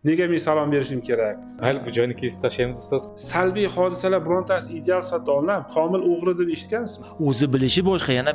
Nega men salom berishim kerak? Mayli, bu joyni kesib tashlaymiz ustoz. Salbiy hodisalar birontasi ideal sifatda olinadi. Komil o'g'ri deb eshitgansizmi? O'zi bilishi boshqa, yana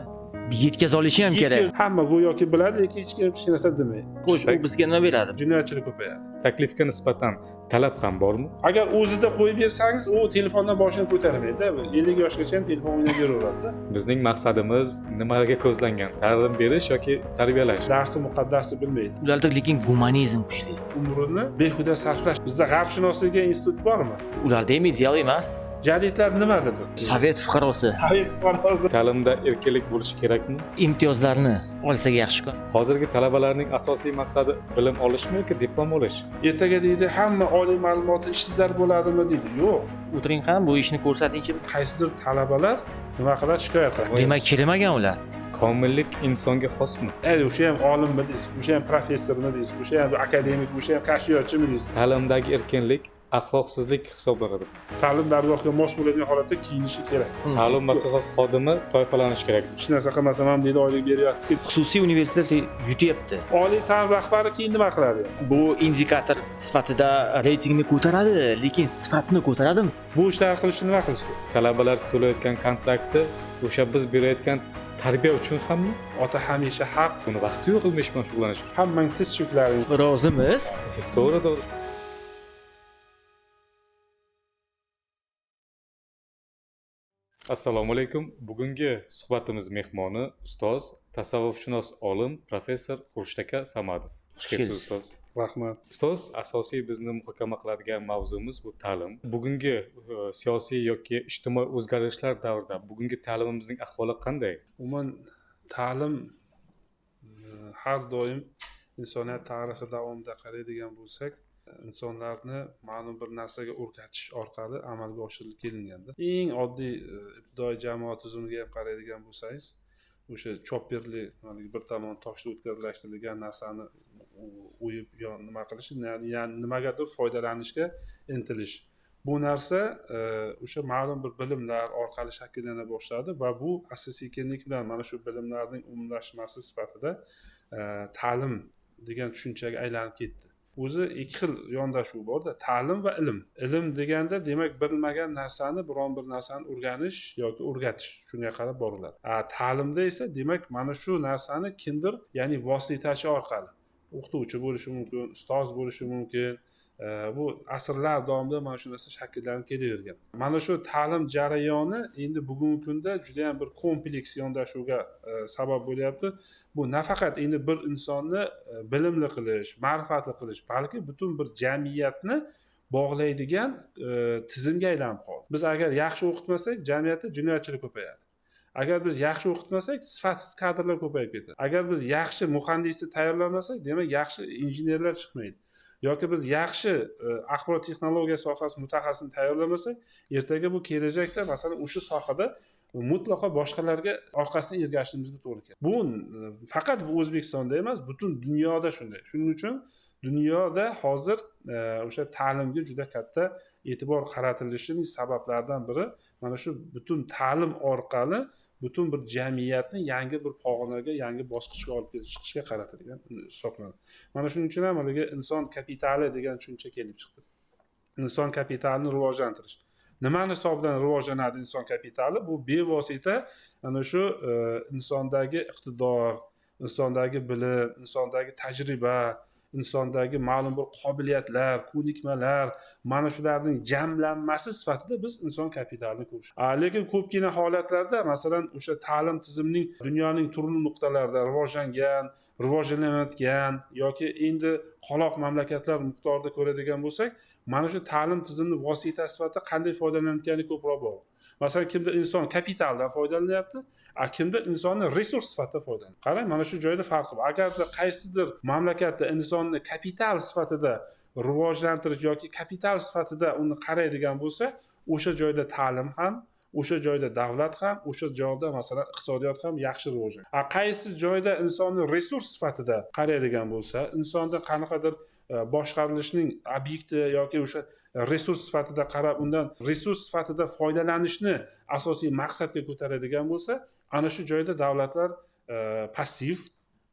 yetkaza olishi ham kerak. Hamma go'yoki biladi, lekin hech kim hech narsa demaydi. Xo'sh, u bizga nima beradi? Jinoyatchilik ko'payadi. Taklifga nisbatan talab ham bormi? Agar o'zida qo'yib bersangiz, u telefondan boshini ko'tarmaydi. 50 yoshgacha ham telefon o'ynab yuraveradi. Bizning maqsadimiz nimaga ko'zlangan? Ta'lim berish yoki tarbiyalash? Darsi muqaddasni bilmaydi. Ularda lekin gumanizm kuchli. Umrini behuda sarflash. Bizda g'arbshunosligi institut bormi? Ularda ham ideal emas. Jadidlar nima dedi? Sovet fuqarosi Sovet fuqarosi. Ta'limda erkinlik bo'lishi kerakmi? imtiyozlarni olsak yaxshi-ku. Hozirgi talabalarning asosiy maqsadi bilim olishmi yoki diplom olish? Ertaga deydi, hamma oliy ma'lumotli ishsizlar bo'ladimi deydi. Yo'q. O'tiring ham bu ishni ko'rsatingchi. Qaysidir talabalar nima qiladi, shikoyat qiladi. Demak, kelmagan ular. Komillik insonga xosmi? O'sha ham olimmi deysiz, o'sha ham professormi deysiz, o'sha ham akademik, o'sha ham kashfiyotchimi deysiz. Ta'limdagi erkinlik axloqsizlik hisoblanadi. Ta'lim dargohga mos bo'ladigan holatda kiyinishi kerak. Ta'lim muassasasi xodimi toifalanishi kerak. Hech narsa qilmasam ham deydi, oylik beryapti. Xususiy universitet yutyapti. Oliy ta'lim rahbari keyin nima qiladi? Bu indikator sifatida reytingni ko'taradi, lekin sifatni ko'taradimi? Bu ishlar qilishni nima qilish kerak? Talabalar to'layotgan kontraktni o'sha biz berayotgan tarbiya uchun hammi? Ota hamisha haq. Buni vaqti yo'q ish bilan shug'ullanish. Hammang tiz cho'klaring. Rozimiz? To'g'ri. Assalomu alaykum. Bugungi suhbatimiz mehmoni ustoz, tasavvufshunos olim, professor Xurshid aka Samadov. Xush kelibsiz ustoz. Rahmat. Ustoz, asosiy bizni muhokama qiladigan mavzumiz bu ta'lim. Bugungi siyosiy yoki ijtimoiy o'zgarishlar davrida bugungi ta'limimizning ahvoli qanday? Umuman ta'lim har doim insoniyat tarixi davomida qaraydigan bo'lsak, insonlarni ma'lum bir narsaga o'rgatish orqali amalga oshirilib kelinganda, eng oddiy ibtidoiy jamoat tizimiga ham qaraydigan bo'lsangiz, o'sha chopperli bir tomon toshda o'tkazilashtirilgan narsani o'yib yo nima qilish, ya'ni nimagadir foydalanishga intilish. Bu narsa o'sha ma'lum bir bilimlar orqali shakllana boshladi va bu asta-sekinlik bilan mana shu bilimlarning umumlashmasi sifatida ta'lim degan tushunchaga aylanib ketdi. O'zi ikki xil yondashuv borda, ta'lim va ilm. Ilm deganda demak bilmagan narsani, biron bir narsani o'rganish yoki o'rgatish, shunga qarab boriladi. Ta'limda esa demak mana shu narsani kimdir, ya'ni vositachi orqali, o'qituvchi bo'lishi mumkin, ustoz bo'lishi mumkin. Bu asrlar davomida mana shu narsa shakllanib kelavergan. Mana shu ta'lim jarayoni endi bugungi kunda juda ham bir kompleks yondashuvga sabab bo'lyapti. Bu nafaqat endi bir insonni bilimli qilish, ma'rifatli qilish, balki butun bir jamiyatni bog'laydigan tizimga aylanib qoldi. Biz agar yaxshi o'qitmasak, jamiyatda jinoyatchilik ko'payadi. Agar biz yaxshi o'qitmasak, sifatsiz kadrlar ko'payib ketadi. Agar biz yaxshi muhandisni tayyorlamasak, demak yaxshi injenerlar chiqmaydi. Yoki biz yaxshi axborot texnologiya sohasi mutaxassisini tayyorlamasak, ertaga bu kelajakda masalan o'sha sohada mutlaqo boshqalarga orqasidan ergashishimizga to'g'ri keladi. Bu faqat bu O'zbekistonda emas, butun dunyoda shunday. Shuning uchun dunyoda hozir o'sha ta'limga juda katta e'tibor qaratilishining sabablaridan biri mana shu butun ta'lim orqali butun bir jamiyatni yangi bir pog'onaga, yangi bosqichga olib chiqishga qaratilgan hisoblanadi. Mana shuning uchun ham haligi inson kapitali degan tushuncha kelib chiqdi. Inson kapitalini rivojlantirish. Nimani hisobidan rivojlanadi inson kapitali? Bu bevosita ana shu insondagi iqtidor, insondagi bilim, insondagi tajriba, insondagi ma'lum bir qobiliyatlar, ko'nikmalar, mana shularning jamlanmasi sifatida biz inson kapitalini ko'rish. Lekin ko'pgina holatlarda, masalan, o'sha ta'lim tizimining dunyoning turli nuqtalarida rivojlanayotgan yoki endi qoloq mamlakatlar miqdorida ko'radigan bo'lsak, mana shu ta'lim tizimining vositasi sifatida qanday foydalanayotgani ko'proq bor. Masalan, kimdir inson kapitalidan foydalanyapti, kimdir insonni resurs sifatida foydalanyapti. Qarang, mana shu joyda farq bor. Agarda qaysidir mamlakatda insonni kapital sifatida rivojlantirish yoki kapital sifatida uni qaraydigan bo'lsa, o'sha joyda ta'lim ham, o'sha joyda davlat ham, o'sha joyda masalan iqtisodiyot ham yaxshi rivojlanadi. Qaysi joyda insonni resurs sifatida qaraydigan bo'lsa, insonda qanaqadir boshqarilishning obyekti yoki o'sha resurs sifatida qarab, undan resurs sifatida foydalanishni asosiy maqsadga ko'taradigan bo'lsa, ana shu joyda davlatlar passiv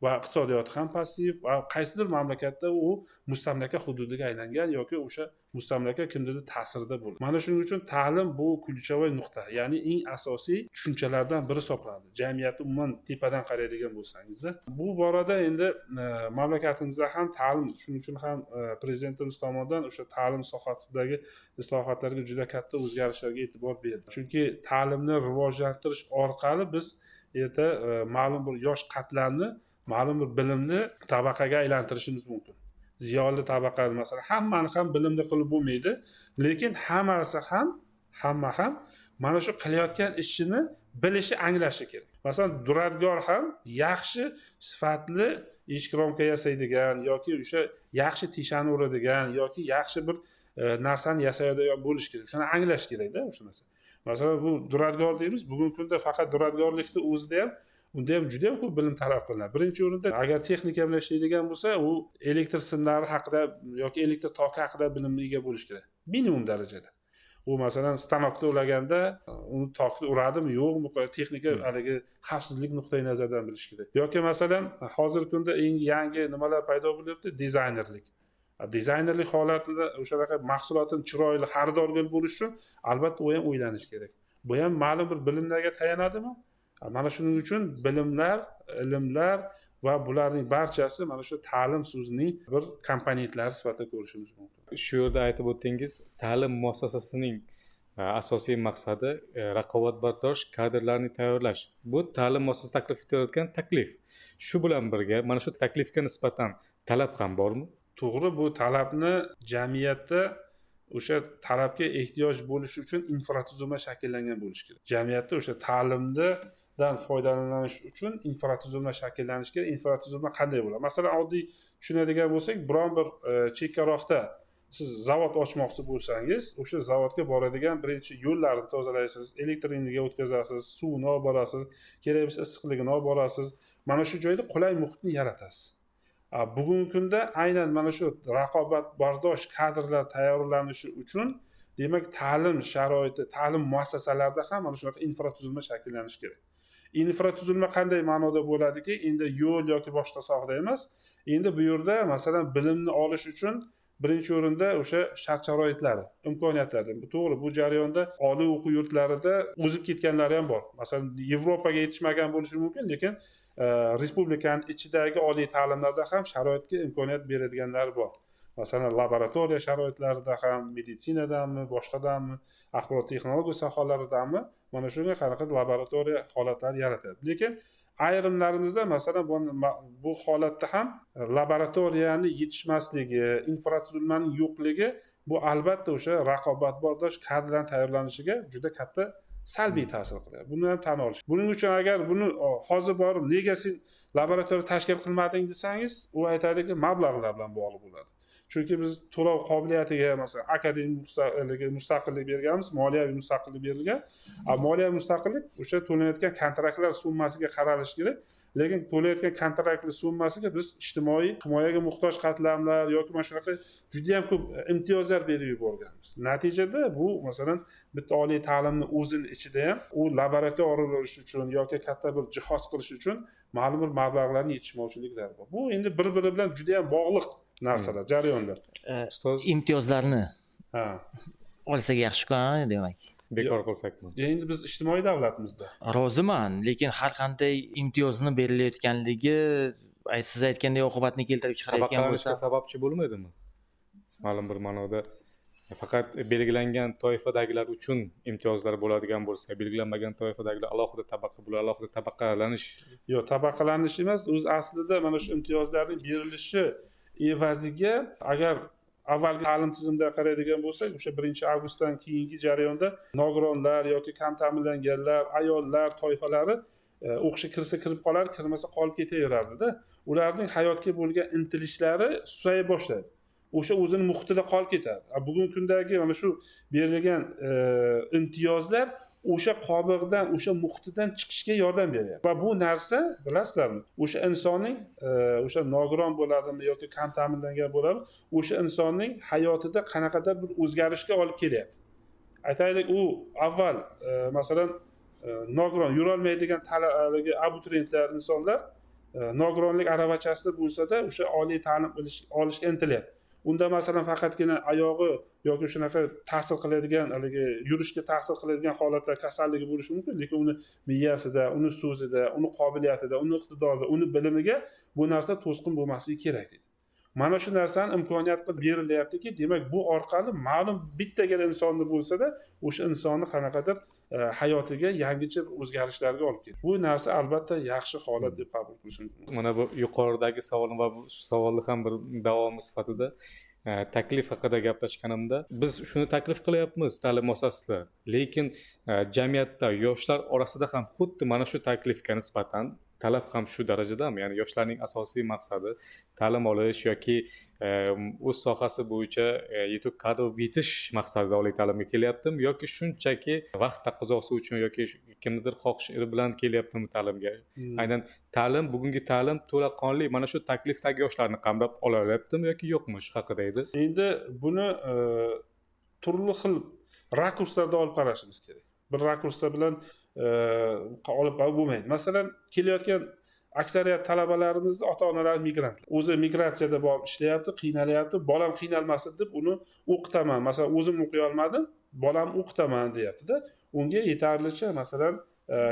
va iqtisodiyoti ham passiv va qaysidir mamlakatda u mustamlaka hududiga aylangan yoki o'sha mustamlaka kimnidir ta'sirida bo'lgan. Mana shuning uchun ta'lim bu ключевой nuqta, ya'ni eng asosiy tushunchalardan biri hisoblanadi. Jamiyatni umuman tepadan qaraydigan bo'lsangizda, bu borada endi mamlakatimizda ham ta'lim, shuning uchun ham prezidentimiz tomonidan o'sha ta'lim sohasidagi islohotlarga juda katta o'zgarishlarga e'tibor berdi. Chunki ta'limni rivojlantirish orqali biz erta ma'lum bir yosh qatlamni ma'lum bir bilimli tabaqaga aylantirishimiz mumkin. Ziyoli tabaqa, masalan, hammani ham bilimli qilib bo'lmaydi, lekin hamma ham mana shu qilayotgan ishini bilishi, anglashi kerak. Masalan, duradgor ham yaxshi sifatli eshik-romka yasaydigan yoki o'sha yaxshi tishani uradigan yoki yaxshi bir narsani yasaydigan bo'lish kerak. Shuni anglash kerak-da o'sha narsa. Masalan, bu duradgor deymiz. Bugungi kunda faqat duradgorlikni o'zida ham unda ham juda ham ko'p bilim talab qilinadi. Birinchi o'rinda agar texnika bilan ishlaydigan bo'lsa, u elektr simlari haqida yoki elektr toki haqida bilimga ega bo'lish kerak. Minimum darajada. U masalan stanokda ulaganda uni tokni uradimi, yo'qmi, texnika haligi xavfsizlik nuqtai nazaridan bilish kerak. Yoki masalan, hozirgi kunda eng yangi nimalar paydo bo'lyapti? Dizaynerlik. Dizaynerlik holatida o'sha mahsulotni chiroyli xaridorga bo'lish uchun albatta u ham o'ylanish kerak. Bu ham ma'lum bir bilimlarga tayanadimi? Mana shuning uchun bilimlar, ilmlar va bularning barchasi mana shu ta'lim so'zining bir komponentlari sifatida ko'rishimiz mumkin. Shu yerda aytib o'tdingiz, ta'lim muassasasining asosiy maqsadi raqobatbardosh kadrlarni tayyorlash. Bu ta'lim muassasasi taklif etayotgan taklif. Shu bilan birga mana shu taklifga nisbatan talab ham bormi? To'g'ri, bu talabni jamiyatda o'sha talabga ehtiyoj bo'lishi uchun infratuzilma shakllangan bo'lishi kerak. Jamiyatda o'sha ta'limdan foydalanish uchun infratuzilma shakllanishi kerak. Infratuzilma qanday bo'ladi? Masalan, oddiy tushunadigan bo'lsak, biron bir chekkaroqda siz zavod ochmoqchi bo'lsangiz, o'sha zavodga boradigan birinchi yo'llarni tozalaysiz, elektr energiya o'tkazasiz, suvni olib borasiz, kerak bo'lsa issiqligini olib borasiz. Mana shu joyda qulay muhitni yaratasiz. Bugungi kunda aynan mana shu raqobatbardosh kadrlar tayyorlanishi uchun demak ta'lim sharoiti, ta'lim muassasalarida ham mana shunaqa infratuzilma shakllanishi kerak. Infratuzilma qanday ma'noda bo'ladiki, endi yo'l yoki boshqa sohada emas, endi bu yerda masalan bilimni olish uchun birinchi o'rinda o'sha shart-sharoitlari, imkoniyatlari. To'g'ri, bu jarayonda oliy o'quv yurtlarida o'zib ketganlari ham bor. Masalan, Yevropaga yetishmagan bo'lishi mumkin, lekin respublikaning ichidagi oliy ta'limlarda ham sharoitga imkoniyat beradiganlar bor. Masalan, laboratoriya sharoitlarida ham, meditsinadami, boshqadanmi, axborot texnologiya sohalaridanmi mana shunga qanaqa laboratoriya holatlari yaratadi. Lekin ayrimlarimizda masalan bu holatda ham laboratoriyani yetishmasligi, infratuzilmaning yo'qligi bu albatta o'sha raqobatbardosh kadrlar tayyorlanishiga juda katta salbiy ta'sir qiladi. Buni ham tan olish. Buning uchun agar buni hozir borib nega sen laboratoriya tashkil qilmading desangiz, u aytadiki, mablag'lar bilan bog'liq bo'ladi. Chunki biz to'lov qobiliyatiga masalan akademik mustaqillik berganmiz, moliyaviy mustaqillik berilgan. Moliyaviy mustaqillik o'sha to'lanayotgan kontraktlar summasiga qaralishi kerak. Lekin to'layotgan kontraktlar summasiga biz ijtimoiy himoyaga muhtoj qatlamlar yoki mana shunaqa juda ham ko'p imtiyozlar berib yuborganmiz. Natijada bu masalan bitta oliy ta'limni o'zini ichida ham u laboratoriya qurish uchun yoki katta bir jihoz qilish uchun ma'lum bir mablag'larni yetishmovchiliklar bor. Bu endi bir-biri bilan juda ham bog'liq narsalar, jarayonlar. Ustoz, imtiyozlarni olsak yaxshi-ku, demak. bekor qilsakmi? Endi biz ijtimoiy davlatimizda Roziman, lekin har qanday imtiyozni berilayotganligi siz aytgandek oqibatni keltirib chiqarayotgan bo'lsa, sababchi bo'lmaydimi? Ma'lum bir ma'noda faqat belgilangan toifadagilar uchun imtiyozlar bo'ladigan bo'lsa, belgilanmagan toifadagilar alohida tabaqa bular alohida tabaqalanish. Yo'q, tabaqalanish emas, o'z aslida mana shu imtiyozlarning berilishi evaziga agar avvalgi ta'lim tizimiga qaraydigan bo'lsak, o'sha 1-avgustdan keyingi jarayonda nogironlar yoki kam ta'minlanganlar, ayollar toifalari o'qishga kirsa kirib qolar, kirmasa qolib ketaverardi-da. Ularning hayotga bo'lgan intilishlari susayib boshladi. O'sha o'zini muhitida qolib ketadi. Bugungi kundagi mana shu berilgan imtiyozlar o'sha qobig'idan, o'sha muhitidan chiqishga yordam beryapti. Va bu narsa, bilasizlarmi, o'sha insonning o'sha nogiron bo'ladimi yoki kam ta'minlangan bo'ladimi, o'sha insonning hayotida qanaqadir bir o'zgarishga olib kelyapti. Aytaylik, u avval masalan nogiron yura olmaydigan abituriyentlar insonlar nogironlik aravachasida bo'lsa-da o'sha oliy ta'lim olishga intilyapti. Unda masalan faqatgina oyog'i yoki shunaqa ta'sir qiladigan, haligi yurishga ta'sir qiladigan holatlar kasalligi bo'lishi mumkin, lekin uni miyasida, uni so'zida, uni qobiliyatida, uni iqtidorida, uni bilimiga bu narsa to'sqin bo'lmasligi kerak deydi. Mana shu narsani imkoniyat qilib berilyaptiki, demak bu orqali ma'lum bittagina insonni bo'lsa-da, o'sha insonni qanaqadir hayotiga yangicha o'zgarishlarga olib keladi. Bu narsa albatta yaxshi holat deb qabul qilishim mumkin. Mana bu yuqoridagi savolim va bu savolni ham bir davomi sifatida taklif haqida gaplashganimda, biz shuni taklif qilyapmiz ta'lim muassasasida, lekin jamiyatda yoshlar orasida ham xuddi mana shu taklifga nisbatan talab ham shu darajadami? Ya'ni yoshlarning asosiy maqsadi ta'lim olish yoki o'z sohasi bo'yicha yetuk kadr yetish maqsadida oliy ta'limga kelyaptimi yoki shunchaki vaqt taqozosi uchun yoki kimnidir xohishi bilan kelyaptimi ta'limga? Aynan ta'lim, bugungi ta'lim to'laqonli mana shu taklifdagi yoshlarni qamrab ola olyaptimi yoki yo'qmi? Shu haqida edi. Endi buni turli xil rakurslarda olib qarashimiz kerak. Bir rakursda bilan olib qarab bo'lmaydi. Masalan, kelayotgan aksariyat talabalarimizni ota-onalari migrantlar. O'zi migratsiyada borib ishlayapti, qiynalyapti. Bolam qiynalmasin deb uni o'qitaman. Masalan, o'zim o'qiy olmadim, bolam o'qitaman deyapti-da. Unga yetarlicha masalan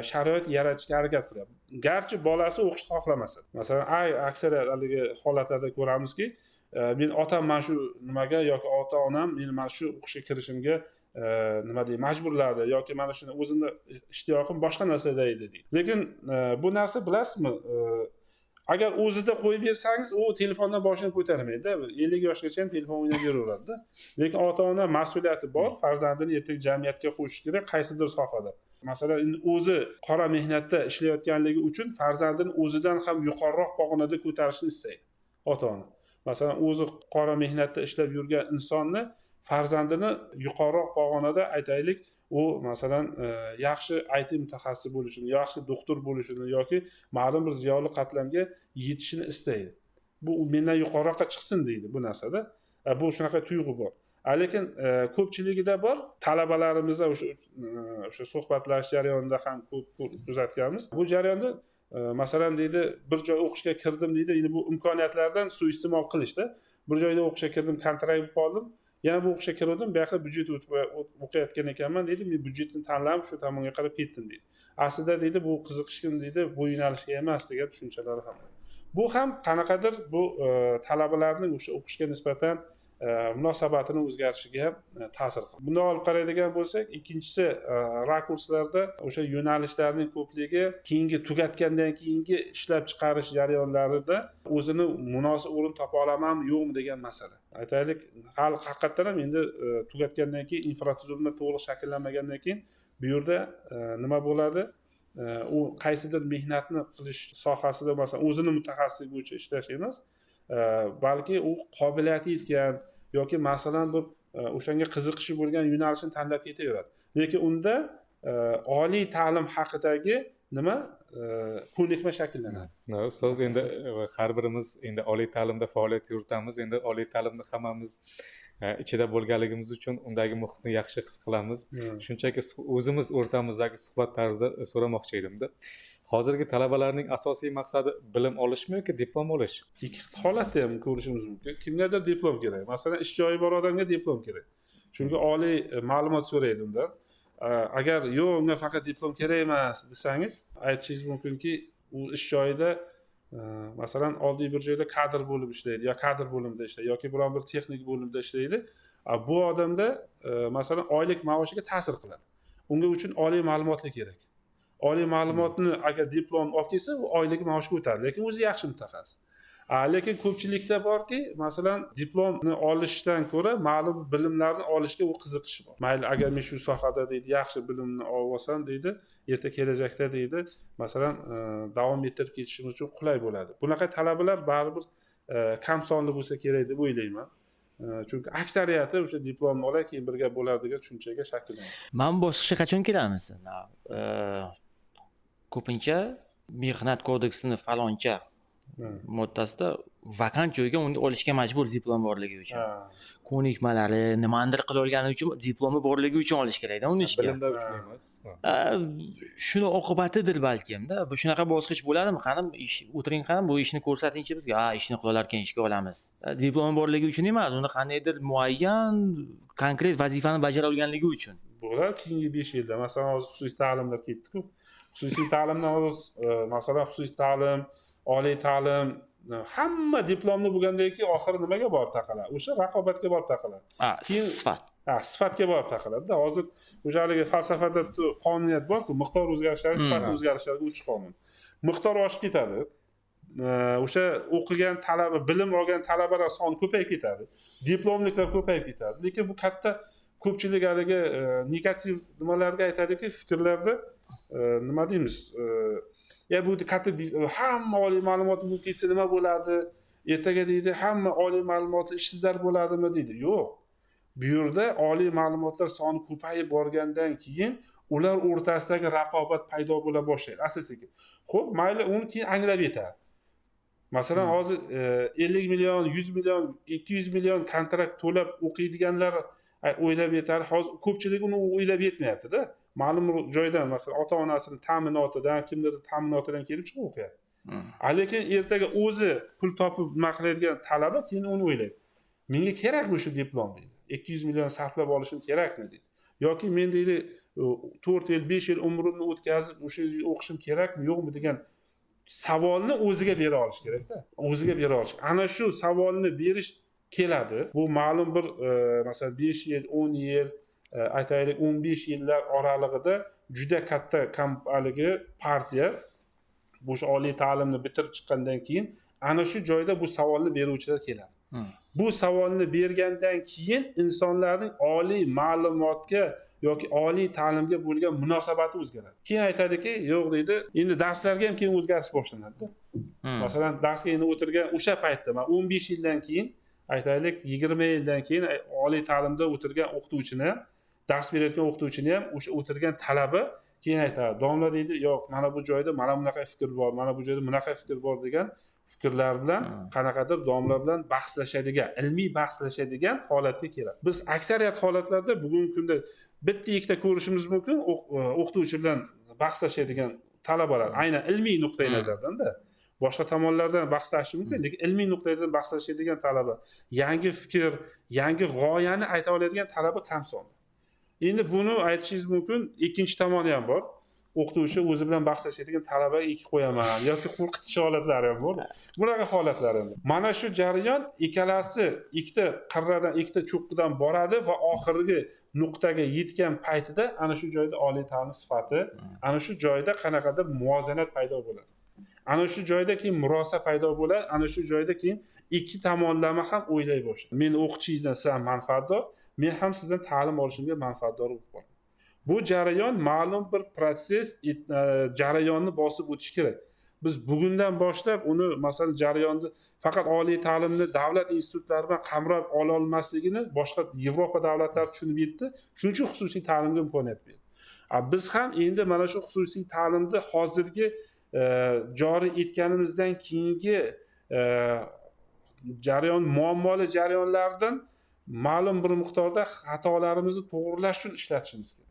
sharoit yaratishga harakat qilyapti. Garchi bolasi o'qishni xohlamasa. Masalan, aksariyat haligi holatlarda ko'ramizki, men otam mana shu nimaga yoki ota-onam meni mana shu o'qishga kirishimga nima deydi, majburladi yoki mana shuni o'zimni ishtiyoqim boshqa narsada edi deydi. Lekin bu narsa bilasizmi, agar o'zida qo'yib bersangiz, u telefondan boshini ko'tarmaydi-da. 50 yoshgacha ham telefon o'ynab yuraveradi-da. Lekin ota-ona mas'uliyati bor, farzandini ertaga jamiyatga qo'shish kerak qaysidir sohada. Masalan, o'zi qora mehnatda ishlayotganligi uchun farzandini o'zidan ham yuqoriroq pog'onada ko'tarishni istaydi ota-ona. Masalan, o'zi qora mehnatda ishlab yurgan insonni farzandini yuqoriroq pog'onada aytaylik, u masalan yaxshi IT mutaxassisi bo'lishini, yaxshi doktor bo'lishini yoki ma'lum bir ziyoli qatlamga yetishini istaydi. Bu mendan yuqoriroqqa chiqsin deydi bu narsada. Bu shunaqa tuyg'u bor. Lekin ko'pchiligida bor, talabalarimizda o'sha suhbatlash jarayonida ham ko'p kuzatganmiz. Bu jarayonda masalan deydi, bir joy o'qishga kirdim deydi, endi bu imkoniyatlardan suiiste'mol qilishda. Bir joyda o'qishga kirdim, kontrakt qoldim. Yana bu o'qishga kirdim, bu yoqda byudjet o'qiyotgan ekanman deydi, men byudjetni tanlab shu tomonga qarab ketdim deydi. Aslida deydi, bu qiziqishim deydi, bu yo'nalishga emas degan tushunchalar ham bor. Bu ham qanaqadir bu talabalarning o'sha o'qishga nisbatan munosabatini o'zgarishiga ta'sir qiladi. Bundan olib qaraydigan bo'lsak, ikkinchisi rakurslarda o'sha yo'nalishlarning ko'pligi keyingi tugatgandan keyingi ishlab chiqarish jarayonlarida o'zini munosib o'rin topa olamanmi, yo'qmi degan masala. Aytaylik, hali haqiqatan ham endi tugatgandan keyin infratuzilma to'liq shakllanmagandan keyin bu yerda nima bo'ladi? U qaysidir mehnatni qilish sohasida masalan o'zini mutaxassisligi bo'yicha ishlash emas, balki u qobiliyati yetgan yoki masalan bir o'shanga qiziqishi bo'lgan yo'nalishni tanlab ketaveradi. Lekin unda oliy ta'lim haqidagi nima ko'nikma shakllanadi. Ustoz, endi har birimiz endi oliy ta'limda faoliyat yuritamiz. Endi oliy ta'limni hammamiz ichida bo'lganligimiz uchun undagi muhitni yaxshi his qilamiz. Shunchaki o'zimiz o'rtamizdagi suhbat tarzida so'ramoqchi edimda. Hozirgi talabalarning asosiy maqsadi bilim olishmi yoki diplom olish? Ikki holatda ham ko'rishimiz mumkin. Kimgadir diplom kerak. Masalan, ish joyi bor odamga diplom kerak. Chunki oliy ma'lumot so'raydi undan. Agar yo'q, unga faqat diplom kerak emas desangiz, aytishingiz mumkinki, u ish joyida masalan oddiy bir joyda kadr bo'lib ishlaydi, yo kadr bo'limida ishlaydi yoki biron bir texnik bo'limda ishlaydi. Bu odamda masalan oylik maoshiga ta'sir qiladi. Unga uchun oliy ma'lumotli kerak. Oliy ma'lumotni agar diplom olib kelsa, u oylik maosh ko'taradi, lekin o'zi yaxshi mutaxassis. Lekin ko'pchilikda borki, masalan, diplomni olishdan ko'ra ma'lum bilimlarni olishga u qiziqish bor. Mayli, agar men shu sohada deydi, yaxshi bilimni olsam deydi, erta kelajakda deydi, masalan, davom ettirib ketishimiz uchun qulay bo'ladi. Bunaqa talabalar baribir kam sonli bo'lsa kerak deb o'ylayman. Chunki aksariyati o'sha diplomni oladi, keyin birga bo'ladigan tushunchaga shakllanadi. Men bosqichga qachon kelamiz? Ko'pincha mehnat kodeksini faloncha moddasida vakant joyga uni olishga majbur diplom borligi uchun. Ha. Ko'nikmalari, nimanidir qila olgani uchun diplomi borligi uchun olish kerak-da uni ishga. Bilimlar uchun emas. Shuni oqibatidir balkim-da. Bu shunaqa bosqich bo'ladimi? Qani ish o'tiring, qani bu ishni ko'rsatingchi bizga. Ha, ishni qila olarkan ishga olamiz. Diplomi borligi uchun emas, uni qandaydir muayyan konkret vazifani bajara olganligi uchun. Bular keyingi 5 yilda, masalan, hozir xususiy ta'limlar ketdi-ku. Xususiy ta'limdan hozir masalan, xususiy ta'lim, oliy ta'lim hamma diplomni bo'lgandan keyin oxiri nimaga borib taqaladi? O'sha raqobatga borib taqaladi. Sifat. Sifatga borib taqaladi-da. Hozir o'shaligi falsafada qonuniyat bor-ku, miqdor o'zgarishlari, sifat o'zgarishlariga uchish qonun. Miqdor oshib ketadi. O'sha o'qigan talaba, bilim olgan talabalar soni ko'payib ketadi. Diplomliklar ko'payib ketadi. Lekin bu katta ko'pchilik haligi negativ nimalarga aytadiki, fikrlarda nima deymiz? Bu katta hamma oliy ma'lumotli bo'lib ketsa nima bo'ladi? Ertaga deydi, hamma oliy ma'lumotli ishsizlar bo'ladimi deydi. Yo'q. Bu yerda oliy ma'lumotlar soni ko'payib borgandan keyin ular o'rtasidagi raqobat paydo bo'la boshlaydi, asta-sekin. Xo'p, mayli, uni keyin anglab yetadi. Masalan, hozir 50 million, 100 million, 200 million kontrakt to'lab o'qiydiganlar o'ylab yetadi. Hozir ko'pchilik uni o'ylab yetmayapti-da. Ma'lum joydan, masalan, ota-onasini ta'minotidan, kimlardir ta'minotidan kelib chiqib o'qiyapti. Lekin ertaga o'zi pul topib nima qiladigan talaba keyin uni o'ylaydi. Menga kerakmi shu diplom deydi. 200 million sarflab olishim kerakmi deydi. Yoki men deydi 4 yil, 5 yil umrimni o'tkazib o'sha o'qishim kerakmi, yo'qmi degan savolni o'ziga bera olish kerak-da. O'ziga bera olish. Ana shu savolni berish keladi. Bu ma'lum bir masalan 5 yil, 10 yil, aytaylik 15 yillar oralig'ida juda katta haligi partiya bu oliy ta'limni bitirib chiqqandan keyin ana shu joyda bu savolni beruvchilar keladi. Bu savolni bergandan keyin insonlarning oliy ma'lumotga yoki oliy ta'limga bo'lgan munosabati o'zgaradi. Keyin aytadiki, yo'q deydi, endi darslarga ham keyin o'zgarish boshlanadi. Masalan, darsga endi o'tirgan o'sha paytda, 15 yildan keyin, aytaylik 20 yildan keyin oliy ta'limda o'tirgan o'qituvchini, dars berayotgan o'qituvchini ham o'sha o'tirgan talaba keyin aytadi, domla deydi, yo'q, mana bu joyda mana bunaqa fikr bor, mana bu joyda bunaqa fikr bor degan fikrlar bilan qanaqadir domla bilan bahslashadigan, ilmiy bahslashadigan holatga keladi. Biz aksariyat holatlarda bugungi kunda bitta ikkita ko'rishimiz mumkin o'qituvchi bilan bahslashadigan talabalar, aynan ilmiy nuqtai nazardan-da. Boshqa tomonlardan bahslashish mumkin, lekin ilmiy nuqtadan bahslashadigan talaba, yangi fikr, yangi g'oyani ayta oladigan talaba kam sonda. Endi buni aytishingiz mumkin, ikkinchi tomoni ham bor. O'qituvchi o'zi bilan bahslashadigan talabaga ikki qo'yaman yoki qo'rqitish holatlari ham bor. Bunaqa holatlar ham. Mana shu jarayon ikkalasi ikkita qirradan, ikkita cho'qqidan boradi va oxirgi nuqtaga yetgan paytida ana shu joyda oliy ta'lim sifati, ana shu joyda qanaqadir muvozanat paydo bo'ladi. Ana shu joyda keyin murosa paydo bo'ladi, ana shu joyda keyin ikki tomonlama ham o'ylay boshlaydi. Men o'qitishingizdan siz ham manfaatdor, men ham sizdan ta'lim olishimga manfaatdor bo'lib qolaman. Bu jarayon ma'lum bir proses jarayonni bosib o'tish kerak. Biz bugundan boshlab uni masalan jarayonni faqat oliy ta'limni davlat institutlari bilan qamrab ola olmasligini boshqa Yevropa davlatlari tushunib yetdi. Shuning uchun xususiy ta'limga imkoniyat berdi. Biz ham endi mana shu xususiy ta'limni hozirgi joriy etganimizdan keyingi jarayon muammoli jarayonlardan ma'lum bir miqdorda xatolarimizni to'g'rilash uchun ishlatishimiz kerak.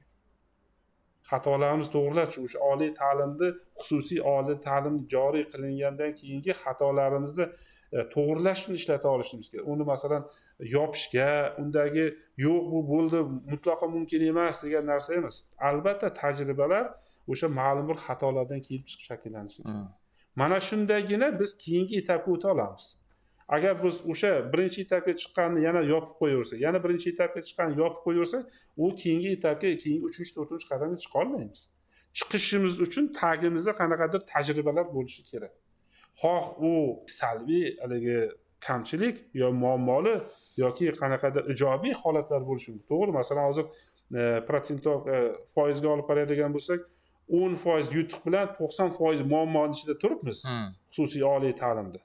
Xatolarimiz to'g'rilash uchun o'sha oliy ta'limni, xususiy oliy ta'lim joriy qilingandan keyingi xatolarimizni to'g'rilash uchun ishlata olishimiz kerak. Uni masalan yopishga, undagi yo'q bu bo'ldi, mutlaqo mumkin emas degan narsa emas. Albatta tajribalar o'sha ma'lum bir xatolardan kelib chiqib shakllanishi kerak. Mana shundagina biz keyingi etapga o'ta olamiz. Agar biz o'sha birinchi etapga chiqqanni yana yopib qo'yaversak, yana birinchi etapga chiqqanni yopib qo'yaversak, u keyingi etapga, keyingi 3-4 qadamga chiqa olmaymiz. Chiqishimiz uchun tagimizda qanaqadir tajribalar bo'lishi kerak. Xoh u salbiy haligi kamchilik yo muammoli yoki qanaqadir ijobiy holatlar bo'lishi mumkin. To'g'ri, masalan hozir protsentov foizga olib qaraydigan bo'lsak, 10% yutuq bilan 90% muammoning ichida turibmiz xususiy oliy ta'limda.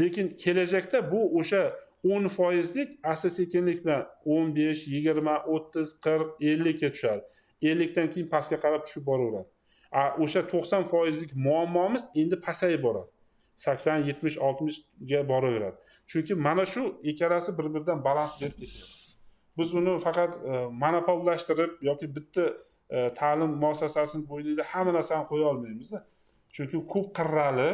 Lekin kelajakda bu o'sha 10%lik asta-sekinlik bilan 15, 20, 30, 40, 50 ga tushadi. 50 dan keyin pastga qarab tushib boraveradi. O'sha 90%lik muammomiz endi pasayib boradi. 80-70-60 ga boraveradi. Chunki mana shu ikkalasi bir-biridan balans berib ketadi. Biz uni faqat monopollashtirib yoki bitta ta'lim muassasasini bo'ylida hamma narsani qo'ya olmaymiz-da. Chunki ko'p qirrali,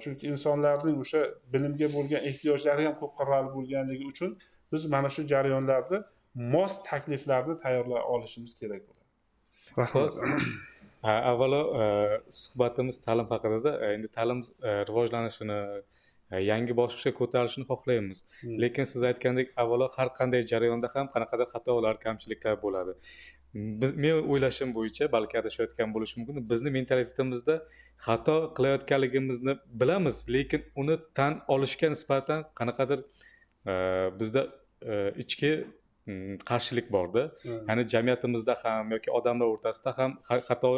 chunki insonlarning o'sha bilimga bo'lgan ehtiyojlari ham ko'p qirrali bo'lganligi uchun biz mana shu jarayonlarda mos takliflarni tayyorlay olishimiz kerak bo'ladi. Ustoz, avvalo suhbatimiz ta'lim haqida. Endi ta'lim rivojlanishini, yangi bosqichga ko'tarilishini xohlaymiz. Lekin siz aytgandek, avvalo har qanday jarayonda ham qanaqadir xatolar, kamchiliklar bo'ladi. Men o'ylashim bo'yicha, balki adashayotgan bo'lishim mumkin. Bizning mentalitetimizda xato qilayotganligimizni bilamiz, lekin uni tan olishga nisbatan qanaqadir bizda ichki qarshilik borda. Ya'ni jamiyatimizda ham yoki odamlar o'rtasida ham xato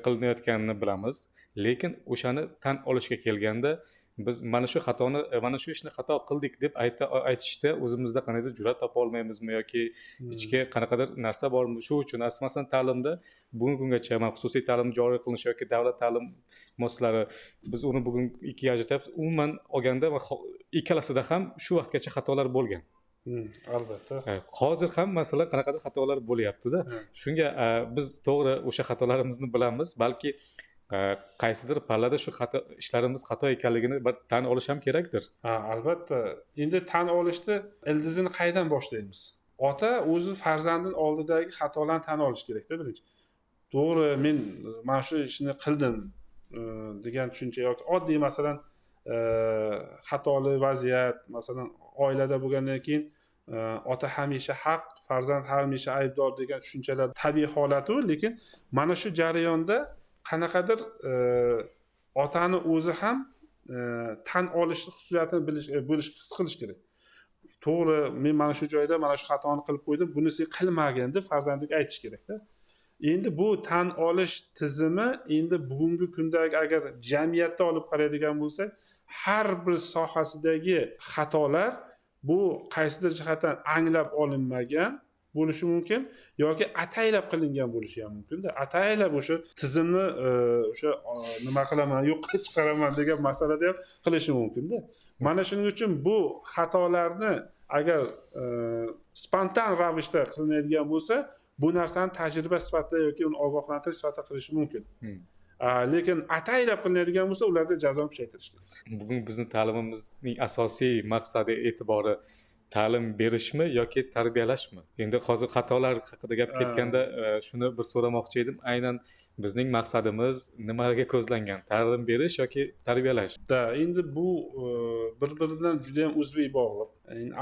qilinayotganini bilamiz, lekin o'shani tan olishga kelganda biz mana shu ishni xato qildik deb aytishda o'zimizda qanaqadir jur'at topa olmaymizmi yoki ichki qanaqadir narsa bormi? Shu uchun masalan ta'limda bugungi kungacha xususiy ta'lim joriy qilinishi yoki davlat ta'lim muassasalari biz uni bugun ikkiga ajratyapmiz. Umuman olganda ikkalasida ham shu vaqtgacha xatolar bo'lgan. Albatta. Hozir ham masalan qanaqadir xatolar bo'lyapti-da. Shunga biz to'g'ri o'sha xatolarimizni bilamiz, balki qaysidir pallada shu ishlarimiz xato ekanligini tan olish ham kerakdir. Albatta. Endi tan olishni ildizini qaydan boshlaymiz? Ota o'zi farzandini oldidagi xatolarni tan olish kerak-da birinchi. To'g'ri, men mana shu ishni qildim degan tushuncha yoki oddiy masalan xatoli vaziyat, masalan oilada bo'lgandan keyin ota hamisha haq, farzand hamisha aybdor degan tushunchalar tabiiy holati, lekin mana shu jarayonda qanaqadir otani o'zi ham tan olish xususiyatini his qilish kerak. To'g'ri, men mana shu joyda mana shu xatoni qilib qo'ydim, buni sen qilmagin deb farzandiga aytish kerak-da. Endi bu tan olish tizimi endi bugungi kundagi agar jamiyatda olib qaraydigan bo'lsak, har bir sohasidagi xatolar bu qaysidir jihatdan anglab olinmagan bo'lishi mumkin yoki ataylab qilingan bo'lishi ham mumkin-da. Ataylab o'sha tizimni o'sha nima qilaman, yo'qqa chiqaraman degan masalada ham qilishi mumkin-da. Mana shuning uchun bu xatolarni agar spontan ravishda qilinadigan bo'lsa, bu narsani tajriba sifatida yoki uni ogohlantirish sifatida qilishi mumkin. Lekin ataylab qilinadigan bo'lsa, ularda jazoni kuchaytirish kerak. Bugun bizning ta'limimizning asosiy maqsadi, e'tibori ta'lim berishmi yoki tarbiyalashmi? Endi hozir xatolar haqida gap ketganda shuni bir so'ramoqchi edim. Aynan bizning maqsadimiz nimaga ko'zlangan? Ta'lim berish yoki tarbiyalash? Endi bu bir-biridan juda ham uzviy bog'liq.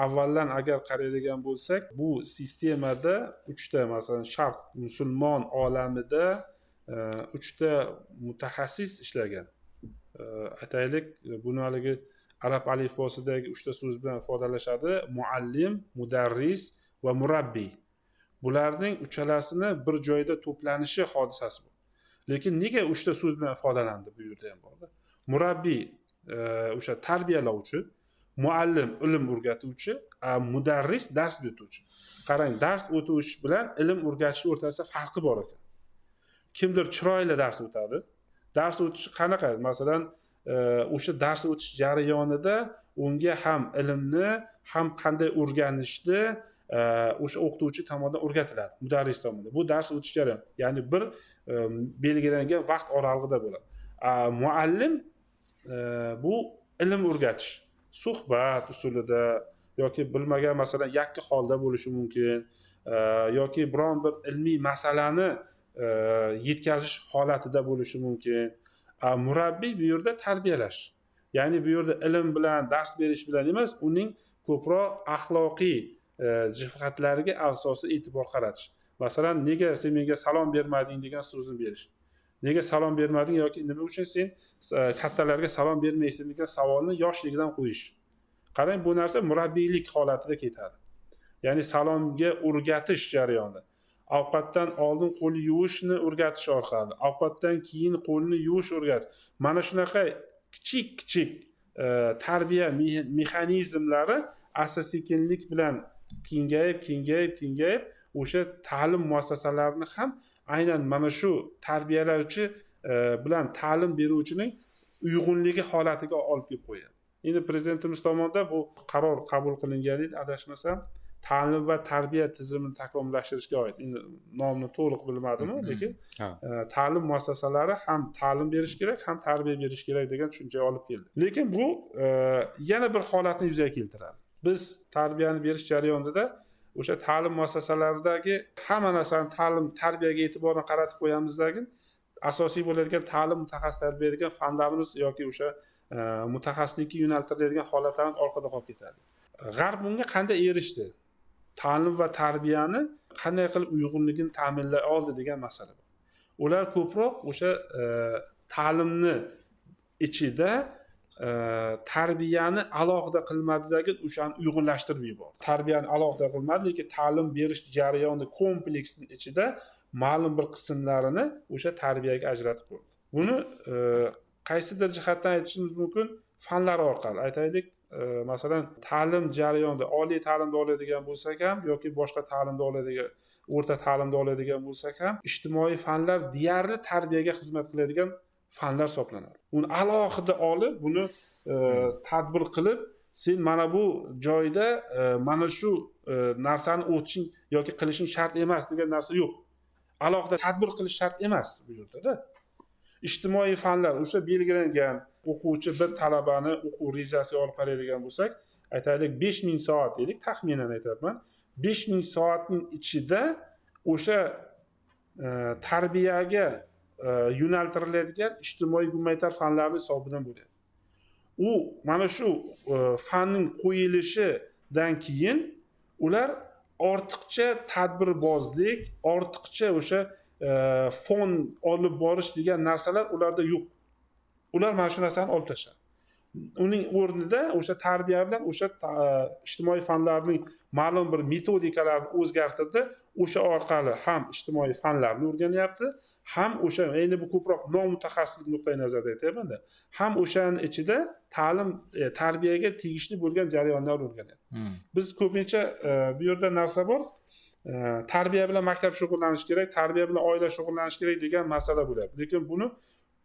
Avvaldan agar qaraydigan bo'lsak, bu sistemada 3 ta masalan sharq musulmon olamida 3 ta mutaxassis ishlagan. Aytaylik, buni haligi arab alifbosidagi 3 ta so'z bilan ifodalashadi: muallim, mudarris va murabbiy. Bularning uchalasini bir joyda to'planishi hodisasi bu. Lekin nega 3 ta so'z bilan ifodalandi bu yerda ham borda? Murabbiy o'sha tarbiyalovchi, muallim ilm o'rgatuvchi, mudarris dars o'tuvchi. Qarang, dars o'tish bilan ilm o'rgatish o'rtasida farqi bor ekan. Kimdir chiroyli dars o'tadi. Dars o'tishi qanaqa? Masalan, o'sha dars o'tish jarayonida unga ham ilmni, ham qanday o'rganishni o'sha o'qituvchi tomonidan o'rgatiladi, mudarris tomonidan. Bu dars o'tish jarayoni, ya'ni bir belgilangan vaqt oralig'ida bo'ladi. Muallim bu ilm o'rgatish, suhbat usulida yoki bilmagan masalan yakka holda bo'lishi mumkin yoki biron bir ilmiy masalani yetkazish holatida bo'lishi mumkin. Murabbiy bu yerda tarbiyalash. Ya'ni bu yerda ilm bilan, dars berish bilan emas, uning ko'proq axloqiy jihatlariga asosiy e'tibor qaratish. Masalan, nega sen menga salom bermading degan so'zni berish. Nega salom bermading yoki nima uchun sen kattalarga salom bermaysan degan savolni yoshligidan qo'yish. Qarang, bu narsa murabbiylik holatida ketadi. Ya'ni salomga o'rgatish jarayoni. Ovqatdan oldin qo'l yuvishni o'rgatish orqali, ovqatdan keyin qo'lni yuvish o'rgatish. Mana shunaqa kichik tarbiya mexanizmlari asta-sekinlik bilan kengayib o'sha ta'lim muassasalarini ham aynan mana shu tarbiyalovchi bilan ta'lim beruvchining uyg'unligi holatiga olib kelib qo'yadi. Endi prezidentimiz tomonidan bu qaror qabul qilingan edi, adashmasam, ta'lim va tarbiya tizimini takomillashtirishga oid. Endi nomini to'liq bilmadim, lekin ta'lim muassasalari ham ta'lim berish kerak, ham tarbiya berish kerak degan tushunchaga olib keldi. Lekin bu yana bir holatni yuzaga keltiradi. Biz tarbiyani berish jarayonida o'sha ta'lim muassasalaridagi hamma narsani ta'lim, tarbiyaga e'tiborni qaratib qo'yamiz, lekin asosiy bo'ladigan ta'lim mutaxassislari beradigan fanlarimiz yoki o'sha mutaxassislikka yo'naltiriladigan holatlarimiz orqada qolib ketadi. G'arb bunga qanday erishdi? Ta'lim va tarbiyani qanday qilib uyg'unligini ta'minlay oldi degan masala bor. Ular ko'proq o'sha ta'limni ichida tarbiyani alohida qilmadidagi o'shani uyg'unlashtirib yubordi. Tarbiyani alohida qilmadi, lekin ta'lim berish jarayoni kompleksning ichida ma'lum bir qismlarini o'sha tarbiyaga ajratib qo'ydi. Buni qaysidir jihatdan aytishimiz mumkin, fanlar orqali. Aytaylik, masalan, ta'lim jarayonida oliy ta'limda oladigan bo'lsak ham yoki boshqa ta'limda oladigan, o'rta ta'limda oladigan bo'lsak ham, ijtimoiy fanlar deyarli tarbiyaga xizmat qiladigan fanlar hisoblanadi. Uni alohida olib, buni tadbir qilib, sen mana bu joyda mana shu narsani o'tishing yoki qilishing shart emas degan narsa yo'q. Alohida tadbir qilish shart emas bu yerda. Ijtimoiy fanlar o'sha belgilangan o'quvchi bir talabani o'quv rejasiga olib qaraydigan bo'lsak, aytaylik 5000 soat deylik, taxminan aytaman. 5000 soatning ichida o'sha tarbiyaga yo'naltiriladigan ijtimoiy gumanitar fanlarning hisobidan bo'ladi. U mana shu fanning qo'yilishidan keyin ular ortiqcha tadbirbozlik, ortiqcha o'sha fon olib borish degan narsalar ularda yo'q. Ular mana shu narsani olib tashladi. Uning o'rnida o'sha tarbiya bilan o'sha ijtimoiy fanlarning ma'lum bir metodikalarini o'zgartirdi. O'sha orqali ham ijtimoiy fanlarni o'rganyapti, ham o'sha, endi bu ko'proq nomutaxassislik nuqtai nazaridan aytyapman-da, ham o'shaning ichida ta'lim, tarbiyaga tegishli bo'lgan jarayonlar o'rganyapti. Biz ko'pincha bu yerda narsa bor. Tarbiya bilan maktab shug'ullanish kerak, tarbiya bilan oila shug'ullanish kerak degan masala bo'ladi. Lekin buni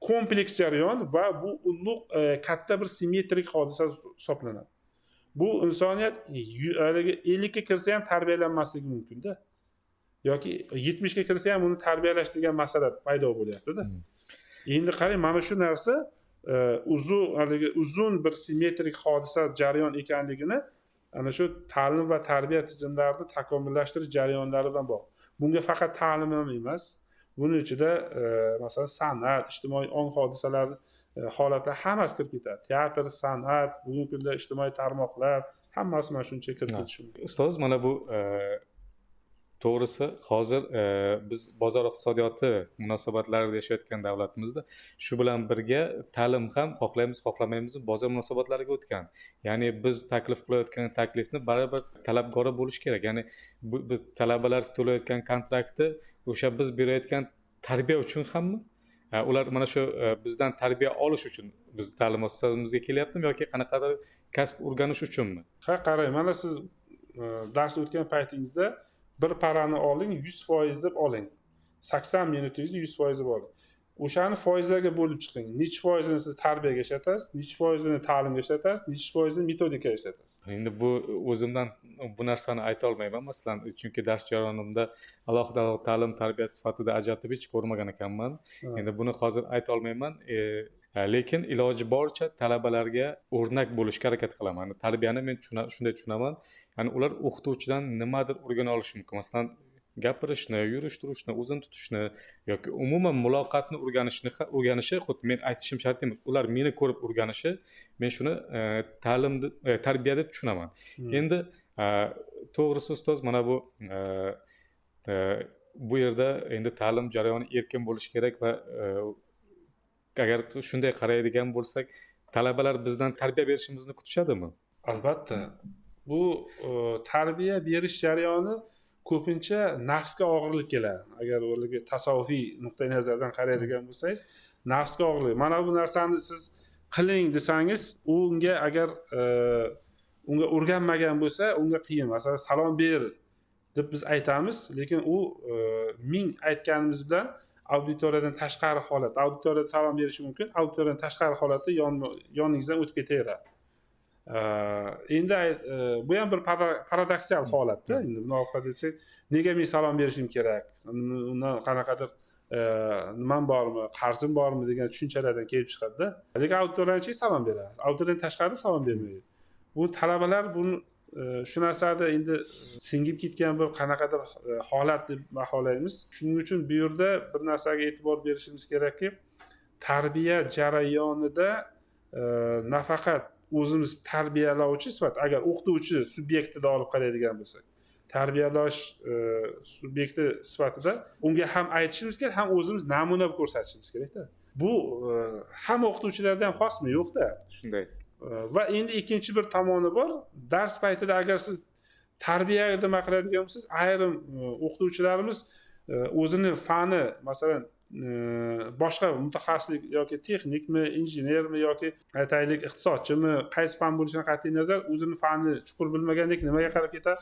kompleks jarayon va bu ulug' katta bir simmetrik hodisa hisoblanadi. Bu insoniyat 50 ga kirsa ham tarbiyalanmasligi mumkin-da. Yoki 70 ga kirsa ham uni tarbiyalash degan masala paydo bo'lyapti-da. Endi qarang, mana shu narsa uzun bir simmetrik hodisa jarayon ekanligini ana shu ta'lim va tarbiya tizimlarini takomillashtirish jarayonlari bilan bog'liq. Bunga faqat ta'lim ham emas, buning ichida masalan san'at, ijtimoiy ong hodisalari holatlar hammasi kirib ketadi. Teatr, san'at, bugungi kunda ijtimoiy tarmoqlar, hammasi mana shuncha kirib ketishi mumkin. Ustoz, mana bu to'g'risi hozir biz bozor iqtisodiyoti munosabatlarida yashayotgan davlatimizda shu bilan birga ta'lim ham xohlaymiz xohlamaymiz bozor munosabatlariga o'tgan. Ya'ni biz taklif qilayotgan taklifni baribir talabgori bo'lish kerak. Ya'ni biz talabalar to'layotgan kontraktni o'sha biz berayotgan tarbiya uchun hammi? Ular mana shu bizdan tarbiya olish uchun biz ta'lim muassasamizga kelyaptimi yoki qanaqadir kasb o'rganish uchunmi? Ha, qarang, mana siz dars o'tgan paytingizda bir parani oling, 100% deb oling. 80 minutingizni 100% deb oling. O'shani foizlarga bo'lib chiqing. Necha foizini siz tarbiyaga ishlatasiz, necha foizini ta'limga ishlatasiz, necha foizini metodikaga ishlatasiz. Endi bu o'zimdan bu narsani ayta olmayman, masalan, chunki dars jarayonimda alohida ta'lim tarbiya sifatida ajratib hech ko'rmagan ekanman. Endi buni hozir ayta olmayman. Lekin iloji boricha talabalarga o'rnak bo'lishga harakat qilaman. Tarbiyani men shunday tushunaman. Ya'ni ular o'qituvchidan nimadir o'rgana olishi mumkin. Masalan, gapirishni, yurish turishni, o'zini tutishni yoki umuman muloqotni o'rganishi, xuddi men aytishim shart emas. Ular meni ko'rib o'rganishi, men shuni ta'limni, tarbiya deb tushunaman. Endi to'g'risi ustoz, mana bu yerda endi ta'lim jarayoni erkin bo'lishi kerak va agar shunday qaraydigan bo'lsak, talabalar bizdan tarbiya berishimizni kutishadimi? Albatta. Bu tarbiya berish jarayoni ko'pincha nafsga og'irlik keladi. Agar o'rniga tasavvufiy nuqtai nazardan qaraydigan bo'lsangiz, nafsga og'irlik. Mana bu narsani siz qiling desangiz, unga agar unga o'rganmagan bo'lsa, unga qiyin. Masalan, salom ber deb biz aytamiz, lekin u ming aytganimiz bilan auditoriyadan tashqari holat, auditoriyada salom berishi mumkin, auditoriyadan tashqari holatda yoningizdan o'tib ketaveradi. Endi bu ham bir paradoksal holatda. Endi bunaqa desak, nega men salom berishim kerak? Undan qanaqadir nimam bormi, qarzim bormi degan tushunchalardan kelib chiqadi-da. Lekin auditoriyaga salom beradi. Auditoriyadan tashqari salom bermaydi. Bu talabalar buni shu narsada endi singib ketgan bir qanaqadir holat deb baholaymiz. Shuning uchun bu yerda bir narsaga e'tibor berishimiz kerakki, tarbiya jarayonida nafaqat o'zimiz tarbiyalovchi sifatida, agar o'qituvchi subyektida olib qaraydigan bo'lsak, tarbiyalash subyekti sifatida unga ham aytishimiz kerak, ham o'zimiz namuna ko'rsatishimiz kerak-da. Bu hamma o'qituvchilarda ham xosmi? Yo'q-da. Shunday. Va endi ikkinchi bir tomoni bor. Dars paytida agar siz tarbiyaga nima qiladigan bo'lsangiz, ayrim o'qituvchilarimiz o'zini fani, masalan, boshqa mutaxassislik yoki texnikmi, injenermi yoki aytaylik iqtisodchimi, qaysi fan bo'lishidan qat'iy nazar o'zini fanni chuqur bilmagandek nimaga qarab ketadi?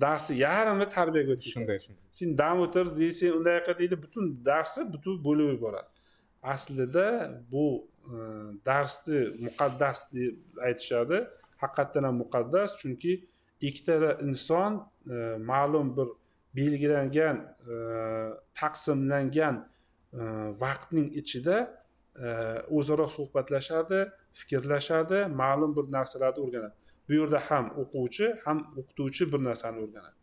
Darsi yarmi tarbiyaga o'tib ketadi. Shunday. Sen dam o'tir deysan, unday deydi, butun darsni butun bo'lib yuboradi. Aslida bu darsni muqaddas deb aytishadi. Haqiqatan ham muqaddas, chunki ikkita inson ma'lum bir belgilangan, taqsimlangan vaqtning ichida o'zaro suhbatlashadi, fikrlashadi, ma'lum bir narsalarni o'rganadi. Bu yerda ham o'quvchi, ham o'qituvchi bir narsani o'rganadi.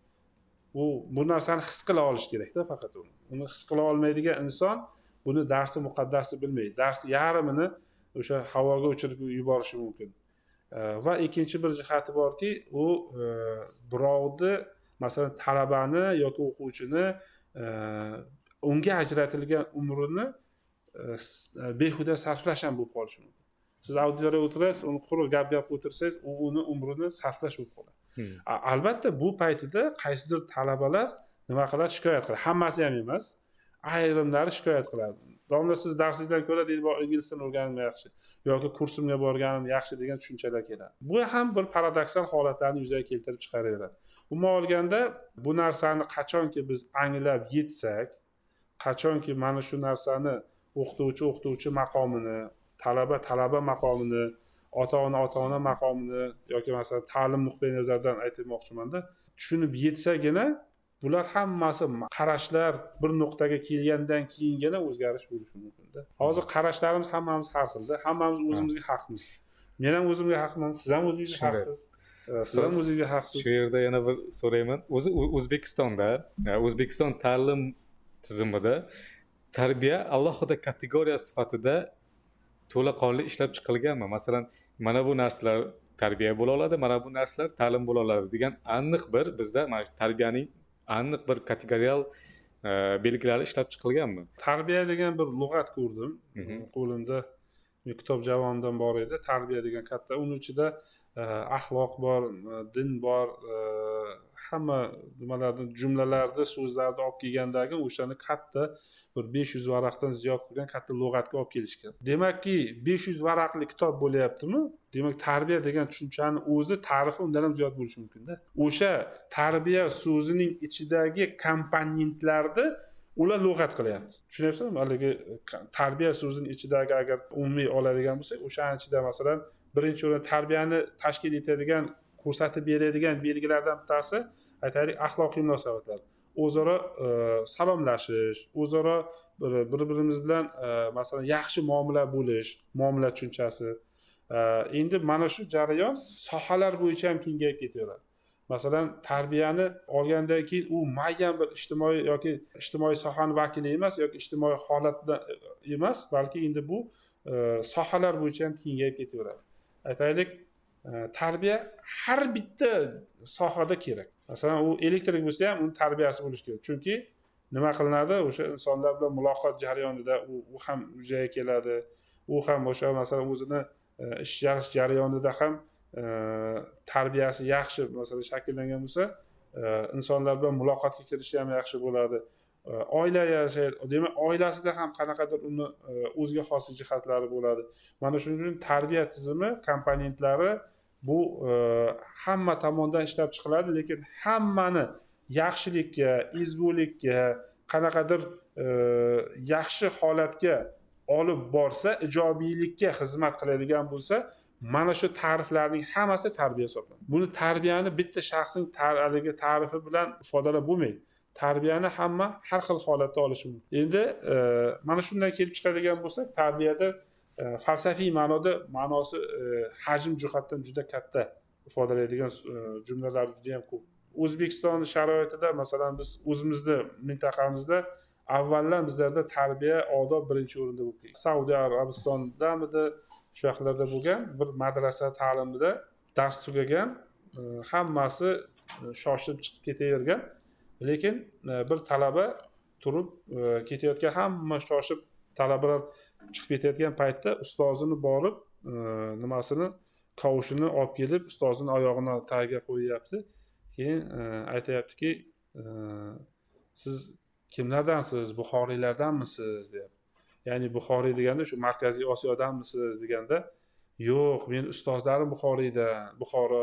Bu narsani his qila olish kerak-da faqat uni. Uni his qila olmaydigan inson buni darsi muqaddasni bilmaydi. Darsi yarmini o'sha havoga uchirib yuborishi mumkin. Va ikkinchi bir jihati borki, u birovni, masalan, talabani yoki o'quvchini unga ajratilgan umrini behuda sarflash ham bo'lib qolishi mumkin. Siz auditoriyaga o'tirasiz, uni quruq gap o'tirsangiz, u uni umrini sarflash bo'lib qoladi. Albatta bu paytida qaysidir talabalar nima qiladi? Shikoyat qiladi. Hammasi ham emas. Ayrimlari shikoyat qiladi. Domla, siz darsingizdan ko'ra deydi, ingliz tilini o'rganim yaxshi yoki kursimga borganim yaxshi degan tushunchalar keladi. Bu ham bir paradoksal holatlarni yuzaga keltirib chiqaraveradi. Umuman olganda bu narsani qachonki biz anglab yetsak, qachonki mana shu narsani o'qituvchi maqomini, talaba maqomini, ota-ona maqomini yoki masalan ta'lim nuqtai nazaridan aytmoqchiman-da, tushunib yetsagina bular hammasi qarashlar bir nuqtaga kelgandan keyingina o'zgarish bo'lishi mumkin-da. Hozir qarashlarimiz hammamiz har xilda, hammamiz o'zimizga haqmiz. Men ham o'zimga haqman, siz ham o'zingizga haqsiz. Siz ham o'zingizga haqsiz. Shu yerda yana bir so'rayman. O'zi O'zbekiston ta'lim tizimida tarbiya alohida kategoriya sifatida to'laqonli ishlab chiqilganmi? Masalan, mana bu narsalar tarbiya bo'la oladi, mana bu narsalar ta'lim bo'la oladi degan aniq bir bizda mana tarbiyaning aniq bir kategoriyal belgilari ishlab chiqilganmi? Tarbiya degan bir lug'at ko'rdim. Qo'limda kitob javondan bor edi. Tarbiya degan katta, uning ichida axloq bor, din bor, hamma nimalarni, jumlalarni, so'zlarni olib kelgandagi o'shani katta bir 500 varaqdan ziyod qilgan katta lug'atga olib kelishgan. Demakki, 500 varaqli kitob bo'layaptimi? Demak, tarbiya degan tushunchani o'zi ta'rifi undan ham ziyod bo'lishi mumkin-da. O'sha tarbiya so'zining ichidagi komponentlarni ular lug'at qilyapti. Tushunyapsizmi? Haligi tarbiya so'zining ichidagi agar umumiy oladigan bo'lsak, o'shaning ichida masalan birinchi o'rinda tarbiyani tashkil etadigan, ko'rsatib beradigan belgilardan bittasi aytaylik axloqiy munosabatlar. O'zaro salomlashish, o'zaro bir-birimiz bilan masalan yaxshi muomala bo'lish, muomala tushunchasi. Endi mana shu jarayon sohalar bo'yicha ham kengayib ketaveradi. Masalan, tarbiyani olgandan keyin u muayyan bir ijtimoiy sohaning vakili emas yoki ijtimoiy holatda emas, balki endi bu sohalar bo'yicha ham kengayib ketaveradi. Aytaylik, tarbiya har bitta sohada kerak. Masalan, u elektrik bo'lsa ham uni tarbiyasi bo'lishi kerak. Chunki nima qilinadi? O'sha insonlar bilan muloqot jarayonida u ham yuzaga keladi. U ham o'sha masalan o'zini ish jarayonida ham tarbiyasi yaxshi masalan shakllangan bo'lsa, insonlar bilan muloqotga kirishi ham yaxshi bo'ladi. Oila yashaydi. Demak, oilasida ham qanaqadir uni o'ziga xos jihatlari bo'ladi. Mana shuning uchun tarbiya tizimi komponentlari bu hamma tomonidan ishlab chiqiladi, lekin hammani yaxshilikka, ezgulikka, qanaqadir yaxshi holatga olib borsa, ijobiylikka xizmat qiladigan bo'lsa, mana shu ta'riflarning hammasi tarbiya hisoblanadi. Buni tarbiyani bitta shaxsning ta'rifi bilan ifodalab bo'lmaydi. Tarbiyani hamma har xil holatda olishi mumkin. Endi mana shundan kelib chiqadigan bo'lsak, tarbiyada falsafiy ma'nosi hajm jihatdan juda katta ifodalaydigan jumlalar juda ham ko'p. O'zbekiston sharoitida masalan biz o'zimizni mintaqamizda avvaldan bizlarda tarbiya, odob birinchi o'rinda bo'lib kelgan. Saudiya Arabistonidamidi shu yoqlarda bo'lgan bir madrasa ta'limida dars tugagan, hammasi shoshib chiqib ketavergan. Lekin bir talaba turib ketayotgan, hamma shoshib talabalar chiqib ketayotgan paytda ustozini borib nimasini kavushini olib kelib ustozini oyog'ini tagiga qo'yyapti. Keyin aytayaptiki, siz kimlardansiz? Buxoriylardanmisiz deyapti. Ya'ni Buxoriy deganda shu Markaziy Osiyodanmisiz deganda, yo'q, men ustozlarim Buxoriydan, Buxoro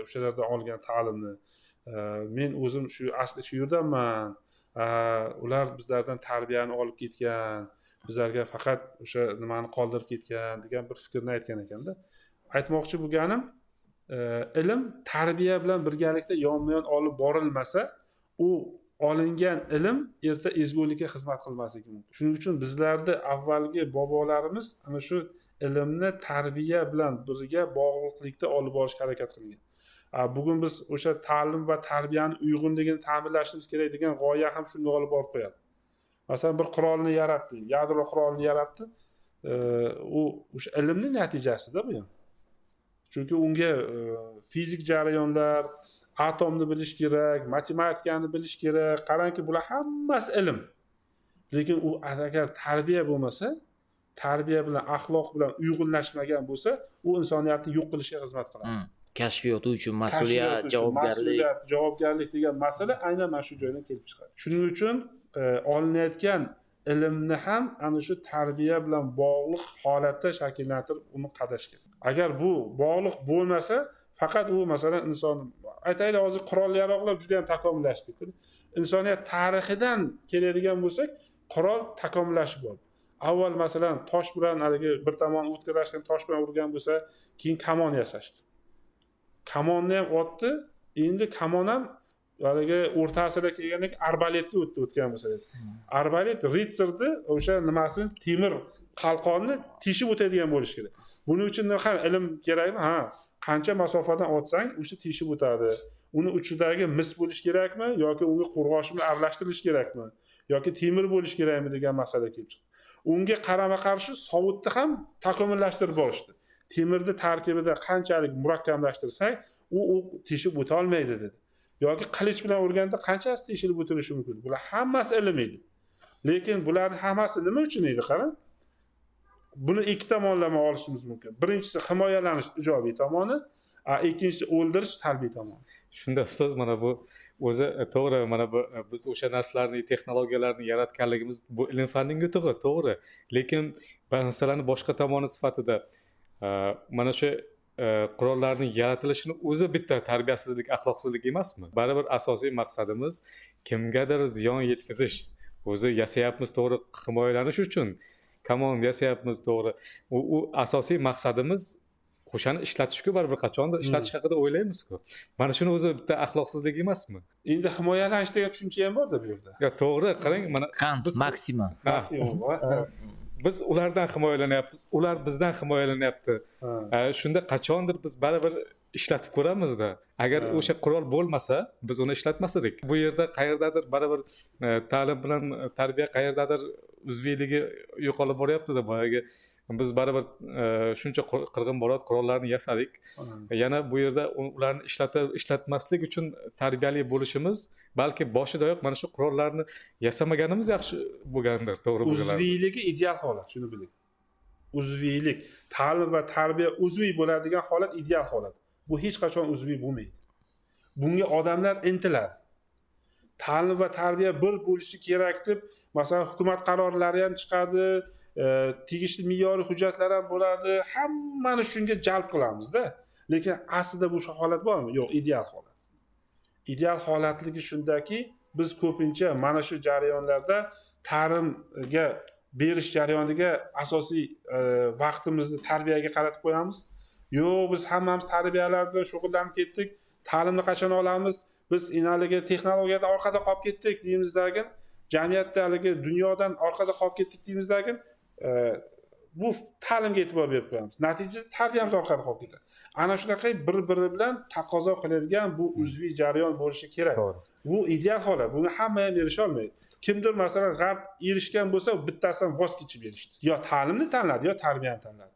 o'shalardan olgan ta'limni. Men o'zim shu asli shu yerdanman. Ular bizlardan tarbiyani olib ketgan, bizlarga faqat o'sha nimani qoldirib ketgan degan bir fikrni aytgan ekanda. Aytmoqchi bo'lganim, ilm tarbiya bilan birgalikda yonma-yon olib borilmasa, u olingan ilm erta ezgulikka xizmat qilmasligi mumkin. Shuning uchun bizlarda avvalgi bobolarimiz ana shu ilmni tarbiya bilan birga bog'liqlikda olib borishga harakat qilgan. Bugun biz o'sha ta'lim va tarbiyani uyg'unligini ta'minlashimiz kerak degan g'oya ham shunga olib borib qo'yadi. Masalan, bir qurolni yaratdi, yadro qurolini yaratdi. U o'sha ilmning natijasida bu ham. Chunki unga fizik jarayonlar, atomni bilish kerak, matematikani bilish kerak. Qarangki, bular hammasi ilm. Lekin u agar tarbiya bo'lmasa, tarbiya bilan, axloq bilan uyg'unlashmagan bo'lsa, u insoniyatni yo'q qilishga xizmat qiladi. Kashfiyoti uchun mas'uliyat, javobgarlik degan masala aynan mana shu joydan kelib chiqadi. Shuning uchun olinayotgan ilmni ham ana shu tarbiya bilan bog'liq holatda shakllantirib uni qadash kerak. Agar bu bog'liq bo'lmasa, faqat u masalan inson, aytaylik hozir qurol-yarog'lar juda ham takomillashib ketdi. Insoniyat tarixidan keladigan bo'lsak, qurol takomillashib bo'ldi. Avval masalan tosh bilan haligi bir tomon o'tkirlashgan tosh bilan urgan bo'lsa, keyin kamon yasashdi. Kamonni ham otdi, endi kamon ham haligi o'rtasida kelganda arbaletga o'tgan bo'lsa. Arbalet ritsarni o'sha nimasini temir qalqonni teshib o'tadigan bo'lish kerak. Buning uchun ham ilm kerakmi? Ha, qancha masofadan otsang, o'sha teshib o'tadi. Uni uchidagi mis bo'lish kerakmi yoki unga qo'rg'oshni aralashtirilish kerakmi yoki temir bo'lish kerakmi degan masala kelib chiqdi. Unga qarama-qarshi sovutni ham takomillashtirib borishdi. Temirni tarkibida qanchalik murakkablashtirsak, u teshib o'ta olmaydi dedi. Yoki qilich bilan urganda qanchasi teshilib o'tilishi mumkin. Bular hammasi ilm edi. Lekin bularning hammasi nima uchun edi, qarang? Buni ikki tomonlama olishimiz mumkin. Birinchisi himoyalanish ijobiy tomoni, ikkinchisi o'ldirish salbiy tomoni. Shunda ustoz, mana bu o'zi to'g'ri, mana bu biz o'sha narsalarni, texnologiyalarni yaratganligimiz bu ilm fanning yutug'i, to'g'ri. Lekin masalani boshqa tomoni sifatida mana shu qurollarning yaratilishini o'zi bitta tarbiyasizlik, axloqsizlik emasmi? Baribir asosiy maqsadimiz kimgadir ziyon yetkazish. O'zi yasayapmiz to'g'ri himoyalanish uchun. Kamon yasayapmiz to'g'ri. U asosiy maqsadimiz o'shani ishlatishku baribir qachondir ishlatish haqida o'ylaymiz-ku. Mana shuni o'zi bitta axloqsizlik emasmi? Endi himoyalanish degan tushuncha ham bor-da bu yerda. Yo, to'g'ri, qarang, mana Kant maksimum. Biz ulardan himoyalanyapmiz, ular bizdan himoyalanyapti. Shunda qachondir biz baribir ishlatib ko'ramiz-da. Agar o'sha qurol bo'lmasa, biz uni ishlatmas edik. Bu yerda qayerdadir baribir ta'lim bilan tarbiya qayerdadir uzviyligi yo'qolib boryapti-da. Boyagi biz baribir shuncha qirg'in borot qurollarni yasadik. Yana bu yerda ularni ishlatmaslik uchun tarbiyali bo'lishimiz, balki boshidayoq mana shu qurollarni yasamaganimiz yaxshi bo'lgandir, to'g'ri bo'lganlar. Uzviyligi ideal holat, shuni biling. Uzviylik, ta'lim va tarbiya uzviy bo'ladigan holat ideal holat. Bu hech qachon uzviy bo'lmaydi. Bunga odamlar intiladi. Ta'lim va tarbiya bir bo'lishi kerak deb, masalan, hukumat qarorlari ham chiqadi, tegishli me'yoriy hujjatlar ham bo'ladi. Hammani shunga jalb qilamiz-da. Lekin aslida bu holat bormi? Yo'q, ideal holat. Ideal holatligi shundaki, biz ko'pincha mana shu jarayonlarda ta'limga berish jarayoniga asosiy vaqtimizni tarbiyaga qaratib qo'yamiz. Yo'q, biz hammamiz tarbiyalar bilan shug'ullanib ketdik, ta'limni qachon olamiz, biz haligi texnologiyadan orqada qolib ketdik deymizlarki, jamiyatda haligi dunyodan orqada qolib ketdik deymizlarki, bu ta'limga e'tibor berib qo'yamiz. Natijada tarbiyamiz orqada qolib ketadi. Ana shunaqa bir-biri bilan taqozo qiladigan bu uzviy jarayon bo'lishi kerak. Bu ideal holat. Buni hamma ham erisha olmaydi. Kimdir masalan g'arb erishgan bo'lsa, bittasidan voz kechib berishdi. Yo ta'limni tanladi, yo tarbiyani tanladi.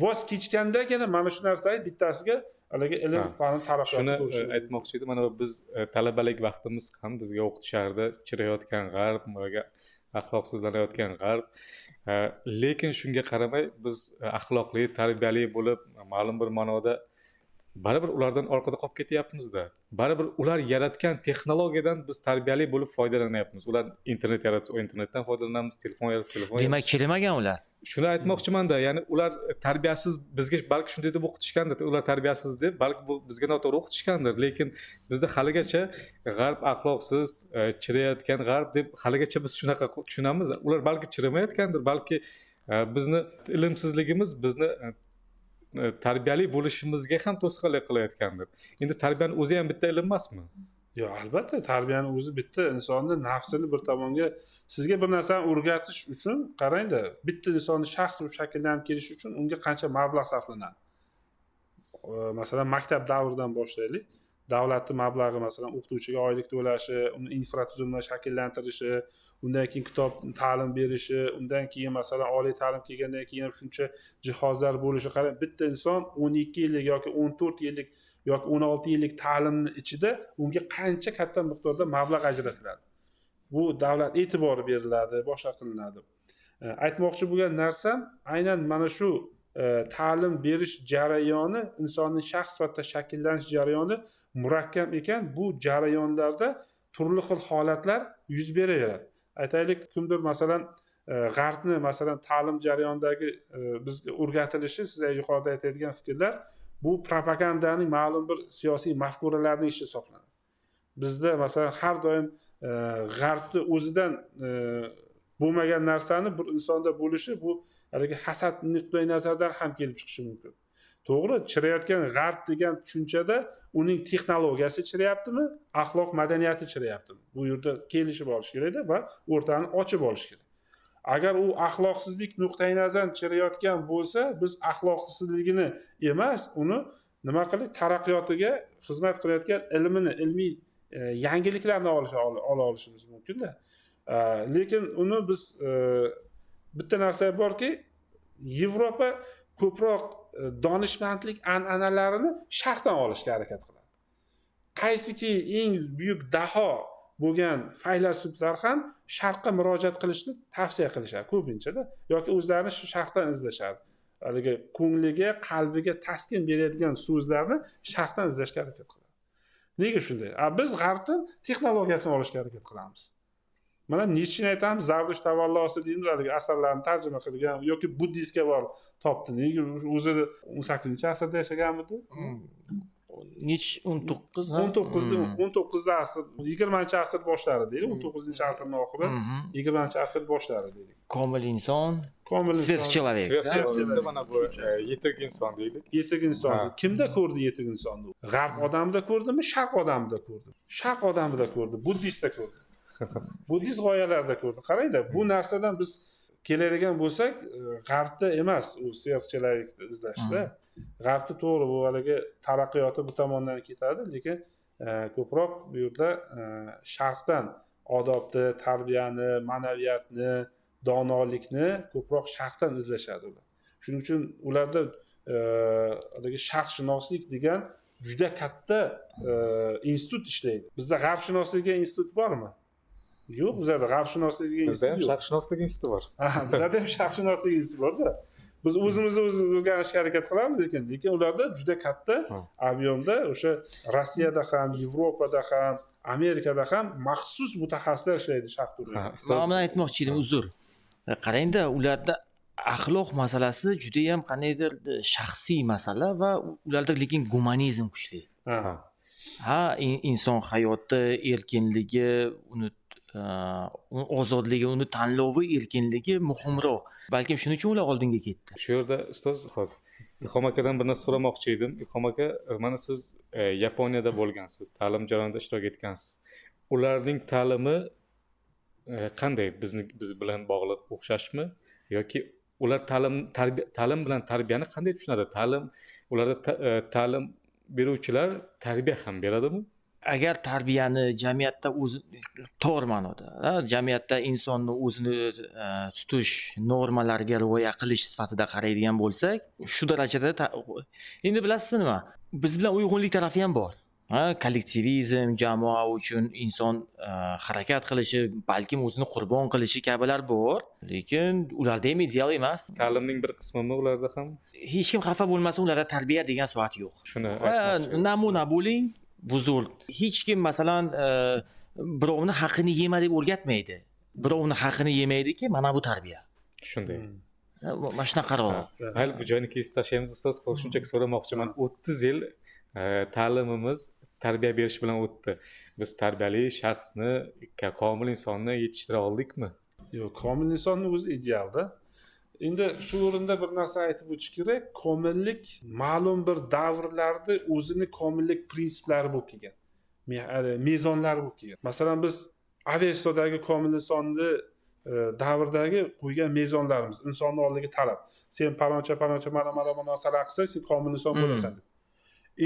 Voz kechgandagina mana shu narsaga bittasiga haligi ilm fan taraqqiyoti bo'lishi. Shuni aytmoqchi edim. Mana biz talabalik vaqtimiz ham bizga o'qitishardi, chirayotgan g'arb, axloqsizlanayotgan g'arb. Lekin shunga qaramay biz axloqli, tarbiyali bo'lib, ma'lum bir ma'noda baribir ulardan orqada qolib ketyapmiz-da. Baribir ular yaratgan texnologiyadan biz tarbiyali bo'lib foydalanyapmiz. Ular internet yaratsa, o internetdan foydalanamiz, telefon yaratsa, telefon. Demak, chirimagan ular. Shuni aytmoqchiman-da, ya'ni ular tarbiyasiz, bizga balki shunday deb o'qitishgandir, ular tarbiyasiz deb, balki bu bizga noto'g'ri o'qitishgandir, lekin bizda haligacha g'arb axloqsiz, chirayotgan g'arb deb haligacha biz shunaqa tushunamiz. Ular balki chirimayotgandir, balki bizni ilmsizligimiz bizni tarbiyali bo'lishimizga ham to'sqinlik qilayotgandir. Endi tarbiyaning o'zi ham bitta ilm emasmi? Yo'q, albatta, tarbiyaning o'zi bitta insonni nafsini bir tomonga sizga bir narsani o'rgatish uchun qarangda, bitta insonni shaxs bo'lib shakllanib kelish uchun unga qancha mablag' sarflanadi. Masalan, maktab davridan boshlaylik. Davlatning mablag'i masalan o'qituvchiga oylik to'lashi, uni infratuzilmani shakllantirishi, undan keyin kitob ta'lim berishi, undan keyin masalan oliy ta'lim kelgandan keyin shuncha jihozlar bo'lishi, qarang, bitta inson 12 yillik yoki 14 yillik yoki 16 yillik ta'limni ichida unga qancha katta miqdorda mablag' ajratiladi. Bu davlat e'tibori beriladi, boshqa qilinadi. Aytmoqchi bo'lgan narsam aynan mana shu ta'lim berish jarayoni, insonning shaxs sifatida shakllanish jarayoni murakkab ekan. Bu jarayonlarda turli xil holatlar yuz beraveradi. Aytaylik, kimdir masalan g'arbni masalan ta'lim jarayonidagi bizga o'rgatilishi, siz yuqorida aytadigan fikrlar, bu propagandaning ma'lum bir siyosiy mafkuralarning ishi hisoblanadi. Bizda masalan har doim g'arbni o'zidan bo'lmagan narsani bir insonda bo'lishi, bu haligi hasad nuqtai nazardan ham kelib chiqishi mumkin. To'g'ri, chirayotgan g'arb degan tushunchada uning texnologiyasi chirayaptimi, axloq madaniyati chirayaptimi? Bu yerda kelishib olish kerak va o'rtani ochib olish kerak. Agar u axloqsizlik nuqtai nazaridan chirayotgan bo'lsa, biz axloqsizligini emas, uni nima qilib taraqqiyotiga xizmat qilayotgan ilmini, ilmiy yangiliklarni ola olishimiz mumkin-da. Lekin uni biz bitta narsa borki, Yevropa ko'proq donishmandlik an'analarini sharqdan olishga harakat qiladi. Qaysiki eng buyuk daho bo'lgan faylasuflar ham sharqqa murojaat qilishni tavsiya qilishadi ko'pincha-da, yoki o'zlarini shu sharqdan izlashadi. Haligi ko'ngliga, qalbiga taskin beradigan so'zlarni sharqdan izlashga harakat qiladi. Nega shunday? Biz g'arbdan texnologiyasini olishga harakat qilamiz. Mana Nitsheni aytamiz, Zardusht tavallosi deymiz, haligi asarlarni tarjima qilgan yoki buddistga borib topdi. Nega o'zi 18-asrda yashaganmidi? Nitsh 19-asr, 20-asr boshlari deylik, 19-asrning oxiri, 20-asr boshlari deylik. Komil inson, svet человек. Mana bu yetuk inson deylik. Yetuk inson. Kimda ko'rdi yetuk insonni? G'arb odamida ko'rdimi, sharq odamida ko'rdi? Sharq odamida ko'rdi, buddistda ko'rdi. Buddist g'oyalarda ko'rdi. Qarangda, bu narsadan biz keladigan bo'lsak, g'arbda emas, u sverchchalikni izlashda. G'arbda to'g'ri bu haligi taraqqiyoti bu tomondan ketadi, lekin ko'proq bu yerda sharqdan odobni, tarbiyani, ma'naviyatni, donolikni ko'proq sharqdan izlashadi ular. Shuning uchun ularda haligi sharqshunoslik degan juda katta institut ishlaydi. Bizda g'arbshunoslik degan institut bormi? Yo'q, bizda g'arbshunoslik degan institut yo'q. Bizda ham sharqshunoslik instituti bor. Bizda ham sharqshunoslik instituti bor-da. Biz o'zimizni o'rganishga harakat qilamiz, lekin ularda juda katta ob'yomda o'sha Rossiyada ham, Yevropada ham, Amerikada ham maxsus mutaxassislar ishlaydi sharq turida. Men buni aytmoqchi edim, uzr. Qarangda, ularda axloq masalasi juda ham qandaydir shaxsiy masala va ularda lekin gumanizm kuchli. inson hayoti erkinligi, uni ozodligi, uni tanlovi erkinligi muhimroq. Balkim shuning uchun ular oldinga ketdi. Shu yerda ustoz hozir Ilhom akadan bir narsa so'ramoqchi edim. Ilhom aka, mana siz Yaponiyada bo'lgansiz, ta'lim jarayonida ishtirok etgansiz. Ularning ta'limi qanday? Biz bilan bog'liq, o'xshashmi yoki ular ta'lim bilan tarbiyani qanday tushunadi? Ularda ta'lim beruvchilar tarbiya ham beradimi? Agar tarbiyani jamiyatda o'zi to'g'ri ma'noda, jamiyatda insonni o'zini tutish normalariga rioya qilish sifatida qaraydigan bo'lsak, shu darajada endi bilasizmi nima? Biz bilan uyg'unlik tarafi ham bor. Kollektivizm, jamoa uchun inson harakat qilishi, balkim o'zini qurbon qilishi kabilar bor, lekin ularda ham ideal emas. Ta'limning bir qismimi ularda ham? Hech kim xafa bo'lmasa, ularda tarbiya degan soat yo'q. Shuni aytmoqchi. Namuna bo'ling, buzurg. Hech kim masalan birovni haqqini yema deb o'rgatmaydi. Birovni haqqini yemaydiki, mana bu tarbiya. Shunday. Mana shunaqaroq. Mayli, bu joyni kesib tashlaymiz ustoz. Shunchaki so'ramoqchiman. 30 yil ta'limimiz tarbiya berish bilan o'tdi. Biz tarbiyali shaxsni, komil insonni yetishtira oldikmi? Yo'q, komil insonni o'zi idealda. Endi shu o'rinda bir narsa aytib o'tish kerak. Komillik ma'lum bir davrlarda o'zini komillik prinsiplari bo'lib kelgan. Mezonlari bo'lib kelgan. Masalan, biz Avestodagi komil insonni davrdagi qo'ygan mezonlarimiz, insonni oldiga talab. Sen paloncha mana narsalar qilsang, sen komil inson bo'lasan deb.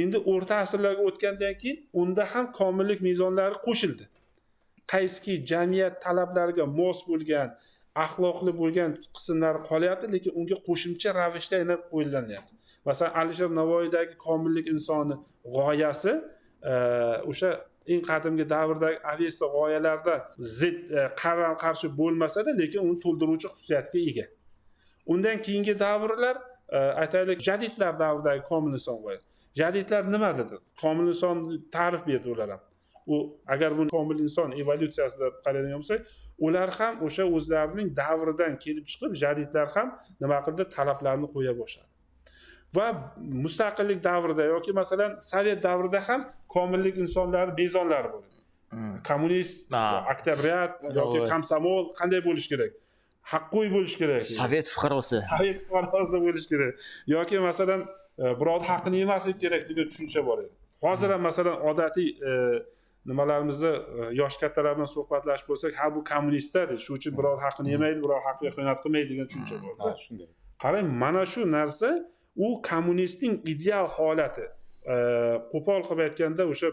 Endi o'rta asrlarga o'tgandan keyin unda ham komillik mezonlari qo'shildi. Qaysiki jamiyat talablariga mos bo'lgan, axloqli bo'lgan qismlari qolyapti, lekin unga qo'shimcha ravishda yana qo'yilanyapti. Masalan, Alisher Navoiydagi komillik insoni g'oyasi o'sha eng qadimgi davrdagi Avesta g'oyalarda zid qarshi bo'lmasa-da, lekin uni to'ldiruvchi xususiyatga ega. Undan keyingi davrlar, aytaylik, jadidlar davridagi komil inson g'oya. Jadidlar nima dedi? Komil inson ta'rif berdi ular ham. U agar bu komil inson evolyutsiyasida qaraydigan bo'lsak, ular ham o'sha o'zlarining davridan kelib chiqib, jadidlar ham nima qildi? Talablarni qo'ya boshladi. Va mustaqillik davrida yoki masalan Sovet davrida ham komillik insonlari bezonlari bo'ladi. Kommunist, oktyabryat yoki komsomol qanday bo'lish kerak? Haqqo'y bo'lish kerak. Sovet fuqarosi. Sovet fuqarosi bo'lish kerak. Yoki masalan birov haqqini yemaslik kerak degan tushuncha bor edi. Hozir ham masalan odatiy nimalarimizni yosh kattalar bilan suhbatlashib bo'lsak, ha bu kommunistlar, shuning uchun birov haqqini yemaydi, birov haqqiga xiyonat qilmaydi degan tushuncha bor. Ha, shunday. Qarang, mana shu narsa u kommunistning ideal holati. Qo'pol qilib aytganda o'sha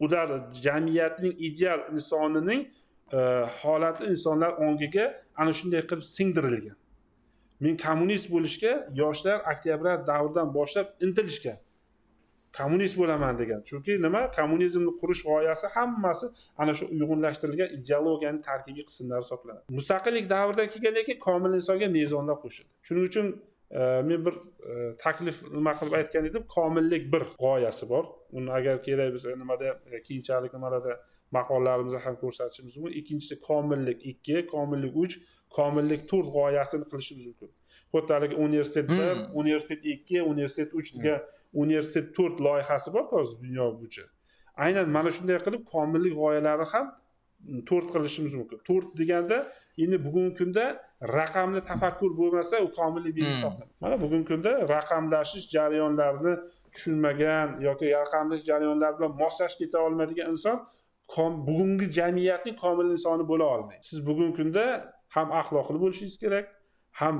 ular jamiyatning ideal insonining holati insonlar ongiga ana shunday qilib singdirilgan. Men kommunist bo'lishga yoshlar oktyabr davridan boshlab intilishgan. Kommunist bo'laman degan. Chunki nima? Kommunizmni qurish g'oyasi hammasi ana shu uyg'unlashtirilgan ideologiyaning tarkibiy qismlari hisoblanadi. Mustaqillik davridan kelgandan keyin komil insonga mezonlar qo'shildi. Shuning uchun men bir taklif nima qilib aytgan edim, komillik bir g'oyasi bor. Uni agar kerak bo'lsa nimada keyinchalik nimalarda maqolalarimizda ham ko'rsatishimiz mumkin. Ikkinchisi komillik 2, komillik 3, komillik 4 g'oyasini qilishimiz mumkin. Xuddi universitet 1, universitet 2, universitet 3 degan universitet 4 loyihasi bor hozir dunyo bo'yicha. Aynan mana shunday qilib komillik g'oyalari ham 4 qilishimiz mumkin. 4 deganda endi bugungi kunda raqamli tafakkur bo'lmasa, u komillik belgisi hisoblanadi. Mana bugungi kunda raqamlashish jarayonlarini tushunmagan yoki raqamlash jarayonlari bilan moslashib keta olmaydigan inson bugungi jamiyatning komil insoni bo'la olmaydi. Siz bugungi kunda ham axloqli bo'lishingiz kerak, ham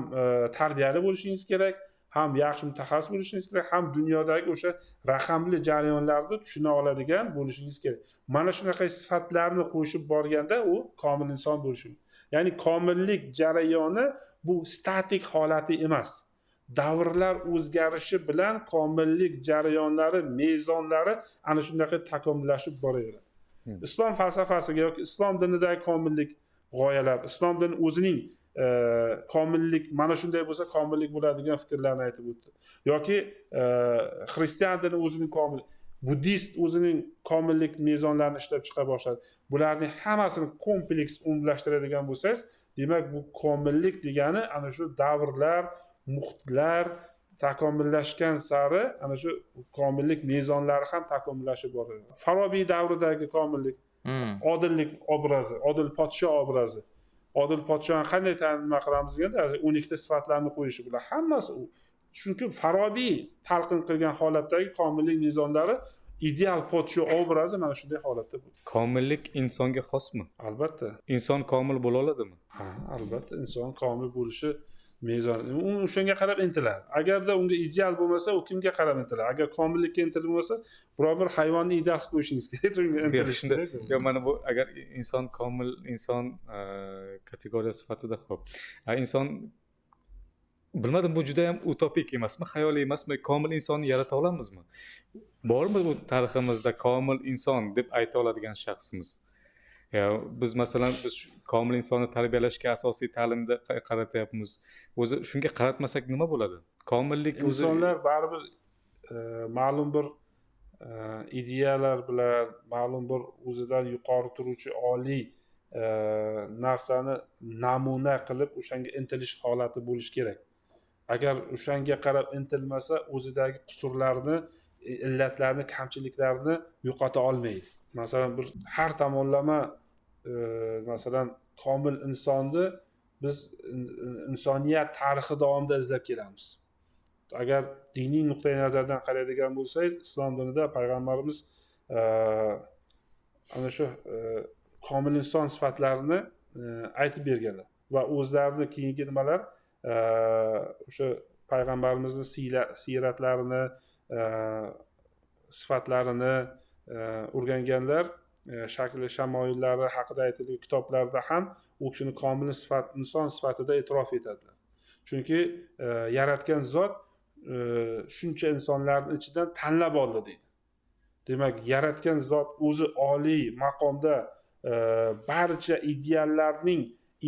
tarbiyali bo'lishingiz kerak, ham yaxshi mutaxassis bo'lishingiz kerak, ham dunyodagi o'sha raqamli jarayonlarni tushuna oladigan bo'lishingiz kerak. Mana shunaqa sifatlarni qo'shib borganda u komil inson bo'lishi. Ya'ni komillik jarayoni bu statik holati emas. Davrlar o'zgarishi bilan komillik jarayonlari, mezonlari ana shunday takomillashib boraveradi. Islom falsafasiga yoki islom dinidagi komillik g'oyalar, islom dini o'zining komillik mana shunday bo'lsa komillik bo'ladigan fikrlarni aytib o'tdi. Yoki xristian dini o'zining komil, buddist o'zining komillik mezonlarini ishlab chiqa boshladi. Bularning hammasini kompleks umumlashtiradigan bo'lsangiz, demak bu komillik degani ana shu davrlar, muhitlar, takomillashgan sari ana shu komillik mezonlari ham takomillashib boradi. Farobiy davridagi komillik, odillik obrazi, odil podsho obrazi. Odil podshoni qanday nima qilamiz deganda 12 ta sifatlarni qo'yishi bilan hammasi u. Chunki Farobiy talqin qilgan holatdagi komillik mezonlari ideal podsho obrazi mana shunday holatda bo'ldi. Komillik insonga xosmi? Albatta. Inson komil bo'la oladimi? Ha, albatta inson komil bo'lishi mezon. U o'shanga qarab intiladi. Agarda unga ideal bo'lmasa, u kimga qarab intiladi? Agar komillikka intilmasa, biror bir hayvonni ideal qilib qo'yishingiz kerak. Unga intilish kerak. Yo, mana bu agar inson komil inson kategoriya sifatida xo'p. Inson bilmadim, bu juda ham utopik emasmi, xayoliy emasmi? Komil insonni yarata olamizmi? Bormi bu tariximizda komil inson deb ayta oladigan shaxsimiz? Biz masalan komil insonni tarbiyalashga asosiy ta'limda qaratyapmiz. O'zi shunga qaratmasak nima bo'ladi? Komillik o'zi insonlar baribir ma'lum bir ideyalar bilan, ma'lum bir o'zidan yuqori turuvchi oliy narsani namuna qilib o'shanga intilish holati bo'lishi kerak. Agar o'shanga qarab intilmasa, o'zidagi qusurlarni, illatlarni, kamchiliklarni yo'qota olmaydi. Masalan, bir har tomonlama masalan komil insonni biz insoniyat tarixi davomida izlab kelamiz. Agar diniy nuqtai nazardan qaraydigan bo'lsangiz, islom dinida payg'ambarimiz ana shu komil inson sifatlarini aytib berganlar va o'zlarini keyingi nimalar o'sha payg'ambarimizni siyratlarini, sifatlarini o'rganganlar. Shakli shamoillari haqida aytilgan kitoblarda ham u kishini komil inson sifatida e'tirof etadilar. Chunki yaratgan zot shuncha insonlarning ichidan tanlab oldi deydi. Demak, yaratgan zot o'zi oliy maqomda barcha ideallarning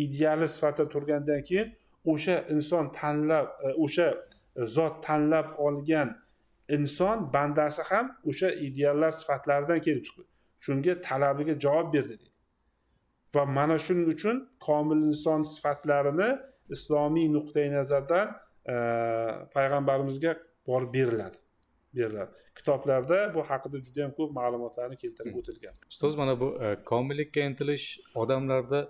ideali sifatida turgandan keyin o'sha inson tanlab, o'sha zot tanlab olgan inson bandasi ham o'sha ideallar sifatlaridan kelib chiqdi. Shunga talabiga javob berdi deydi. Va mana shuning uchun komil inson sifatlarini islomiy nuqtai nazardan payg'ambarimizga borib beriladi. Kitoblarda bu haqida juda ham ko'p ma'lumotlarni keltirib o'tilgan. Ustoz, mana bu komillikka intilish odamlarda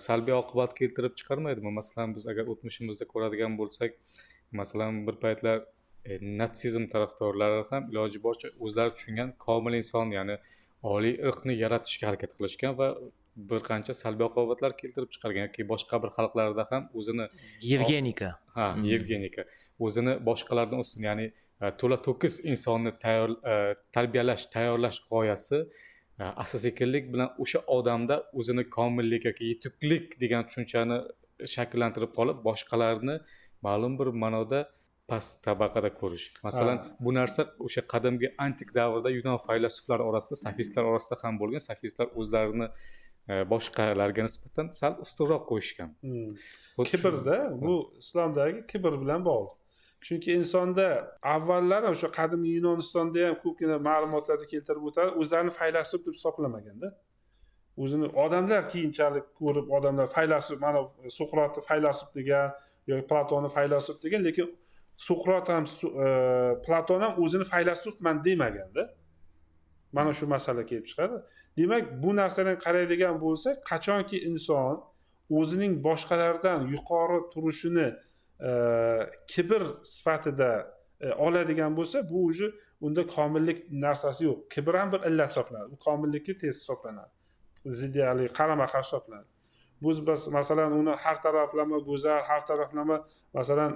salbiy oqibat keltirib chiqarmaydimi? Masalan, biz agar o'tmishimizda ko'radigan bo'lsak, masalan, bir paytlar natsizm tarafdorlari ham iloji boricha o'zlari tushungan komil inson, ya'ni oliy irqni yaratishga harakat qilishgan va bir qancha salbiy oqibatlar keltirib chiqargan. Yoki boshqa bir xalqlarda ham o'zini Yevgenika. Yevgenika. O'zini boshqalardan ustun, ya'ni to'la to'kis insonni tayyorlash g'oyasi asta-sekinlik bilan o'sha odamda o'zini komillik yoki yetuklik degan tushunchani shakllantirib qolib, boshqalarni ma'lum bir ma'noda past tabaqada ko'rish. Masalan, bu narsa o'sha qadimgi antik davrda Yunon faylasuflari orasida, sofistlar orasida ham bo'lgan. Sofistlar o'zlarini boshqalarga nisbatan sal ustunroq qo'yishgan. Kibrda bu islomdagi kibr bilan bog'liq. Chunki insonda avvallari o'sha qadimgi Yunonistonda ham ko'pgina ma'lumotlarda keltirib o'tadi, o'zlarini faylasuf deb hisoblamaganda. O'zini odamlar keyinchalik ko'rib, odamlar faylasuf, mana Suqrotni faylasuf degan yoki Platonni faylasuf degan, lekin Suqrot ham Platon ham o'zini faylasufman demaganda. Mana shu masala kelib chiqadi. Demak, bu narsadan qaraydigan bo'lsak, qachonki inson o'zining boshqalardan yuqori turishini kibr sifatida oladigan bo'lsa, bu o'zi unda komillik narsasi yo'q. Kibr ham bir illat hisoblanadi. Bu komillikka tez hisoblanadi. Ziddiyali qarama-qarshi hisoblanadi. Biz masalan uni har taraflama go'zal, har taraflama masalan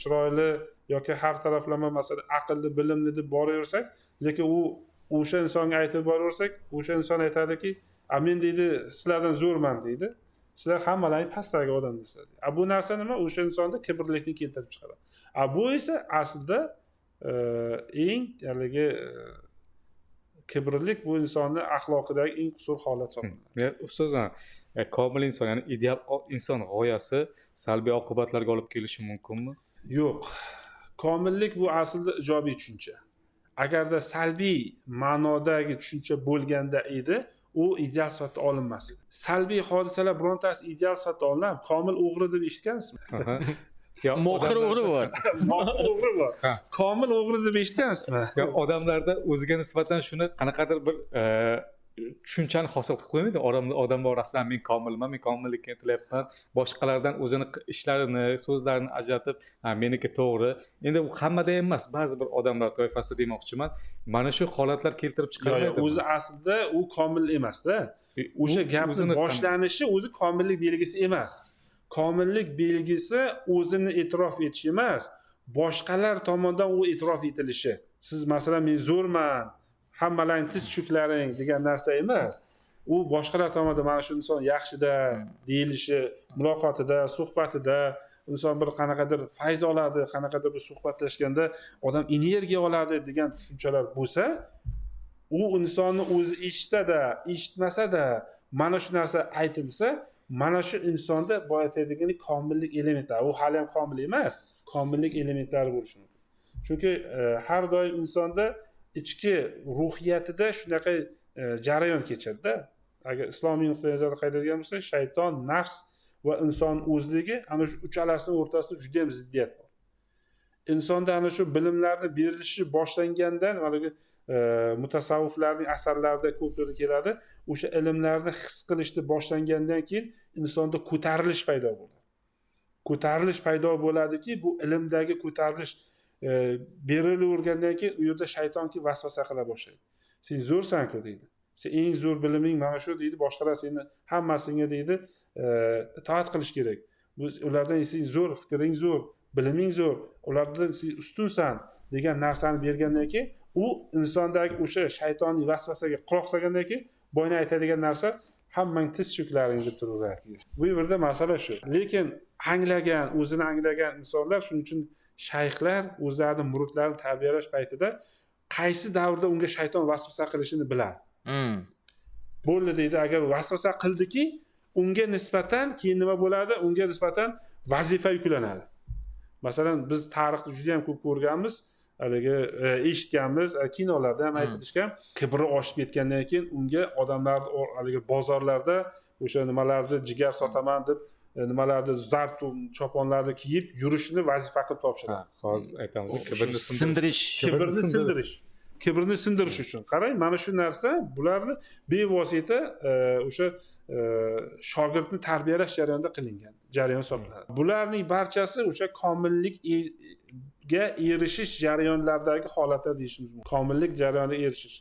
chiroyli yoki har taraflama masalan aqlli, bilimli deb boraversak, lekin u o'sha insonga aytib boraversak, o'sha inson aytadiki, "Men deydi, sizlardan zo'rman" deydi. Sizlar hammalaring pastdagi odam sizlar. Bu narsa nima? O'sha insonda kibrlikni keltirib chiqaradi. Bu esa aslida eng haligi kibrlik bu insonning axloqidagi eng qusur holat hisoblanadi. Ustoz, komil inson, ya'ni ideal inson g'oyasi salbiy oqibatlarga olib kelishi mumkinmi? Yo'q. Komillik bu aslida ijobiy tushuncha. Agarda salbiy ma'nodagi tushuncha bo'lganda edi, u ideal sifatida olinmas edi. Salbiy hodisalar birontasi ideal sifatida olinadi. Komil o'g'ri deb eshitgansizmi? mohir o'g'ri bor. Mohir o'g'ri bor. Ha. Komil o'g'ri deb eshitgansizmi? Odamlarda o'ziga nisbatan shuni qanaqadir bir tushunchani hosil qilib qo'ymaydi. Odamlar orasida men komilman, men komillikka intilyapman, boshqalardan o'zini ishlarini, so'zlarini ajratib, meniki to'g'ri. Endi u hammada emas, ba'zi bir odamlar toifasida demoqchiman. Mana shu holatlar keltirib chiqarmaydi. O'zi aslida u komil emasda. O'sha gapning boshlanishi o'zi komillik belgisi emas. Komillik belgisi o'zini e'tirof etish emas, boshqalar tomonidan u e'tirof etilishi. Siz masalan men zo'rman, hammalarning tiz chuklaring degan narsa emas. U boshqalar tomonidan mana shu inson yaxshida deyilishi, muloqotida, suhbatida inson bir qanaqadir fayz oladi, qanaqadir bir suhbatlashganda odam energiya oladi degan tushunchalar bo'lsa, u insonni o'zi eshitsa-da, eshitmasa-da mana shu narsa aytilsa, mana shu insonda boya aytadigan komillik elementlari, u hali ham komil emas, komillik elementlari bo'lishi mumkin. Chunki har doim insonda ichki ruhiyatida shunaqa jarayon kechadi-da. Agar islomiy nuqtai nazardan qaraydigan bo'lsak, shayton, nafs va inson o'zligi ana shu uchalasining o'rtasida juda ham ziddiyat bor. Insonda ana shu bilimlarni berilishi boshlangandan, mana mutasavviflarning asarlarida ko'plari keladi, o'sha ilmlarni his qilishni boshlangandan keyin insonda ko'tarilish paydo bo'ladi. Ko'tarilish paydo bo'ladiki, bu ilmdagi ko'tarilish berilavergandan keyin u yerda shaytonki vasvasa qila boshlaydi. Sen zo'rsan-ku deydi. Sen eng zo'r biliming mana shu deydi, boshqalar seni hammasinga deydi itoat qilish kerak. Ulardan sen zo'r, fikring zo'r, biliming zo'r, ulardan sen ustunsan degan narsani bergandan keyin u insondagi o'sha shaytoniy vasvasaga quloq solgandan keyin boyna aytadigan narsa hammang tiz chuklaring deb turaveradi. Bu yerda masala shu. Lekin anglagan, o'zini anglagan insonlar, shuning uchun shayxlar o'zlarining muridlarini tarbiyalash paytida qaysi davrda unga shayton vasvasa qilishini biladi. Bo'ldi deydi, agar vasvasa qildiki, unga nisbatan keyin nima bo'ladi? Unga nisbatan vazifa yuklanadi. Masalan, biz tarixda juda ham ko'p ko'rganmiz, haligi eshitganmiz, kinolarda ham aytilishgan, kibri oshib ketgandan keyin unga odamlar haligi bozorlarda o'sha nimalarni jigar sotaman deb nimalarni zart choponlarni kiyib yurishni vazifa qilib topshiradi. Hozir aytamiz, kibrni sindirish. Kibrni sindirish uchun. Qarang, mana shu narsa bularni bevosita o'sha shogirdni tarbiyalash jarayonida qilingan jarayon hisoblanadi. Bularning barchasi o'sha komillikga erishish jarayonlaridagi holatlar deyishimiz mumkin. Komillik jarayoniga erishish.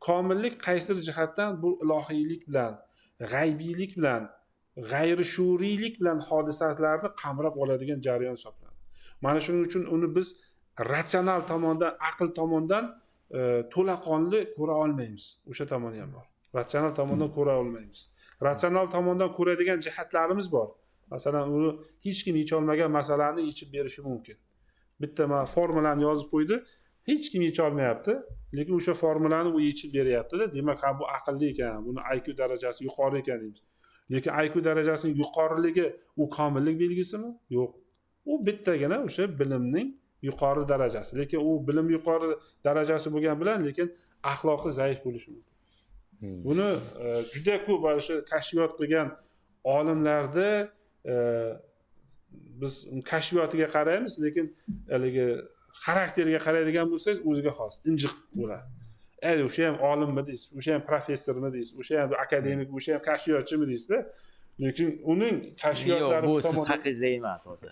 Komillik qaysidir jihatdan bu ilohiylik bilan, g'aybiylik bilan, g'ayri shuuriylik bilan hodisalarni qamrab oladigan jarayon hisoblanadi. Mana shuning uchun uni biz ratsional tomondan, aql tomondan to'laqonli ko'ra olmaymiz. O'sha tomoni ham bor. Ratsional tomondan ko'ra olmaymiz. Ratsional tomondan ko'radigan jihatlarimiz bor. Masalan, uni hech kim yecha olmagan masalani yechib berishi mumkin. Bitta mana formulani yozib qo'ydi, hech kim yecha olmayapti, lekin o'sha formulani u yechib beryapti-da. Demak, ha bu aqlli ekan, buni IQ darajasi yuqori ekan deymiz. Lekin IQ darajasining yuqoriligi u komillik belgisimi? Yo'q. U bittagina o'sha bilimning yuqori darajasi. Lekin u bilim yuqori darajasi bo'lgan bilan, lekin axloqi zaif bo'lishi mumkin. Buni juda ko'p o'sha kashfiyot qilgan olimlarda biz kashfiyotiga qaraymiz, lekin haligi xarakteriga qaraydigan bo'lsangiz o'ziga xos, injiq bo'ladi. O'sha ham olimmi deysiz, o'sha ham professormi deysiz, o'sha ham akademik, o'sha ham kashfiyotchimi deysizda. Lekin uning kashfiyotlari bu siz haqingizda emas o'zi.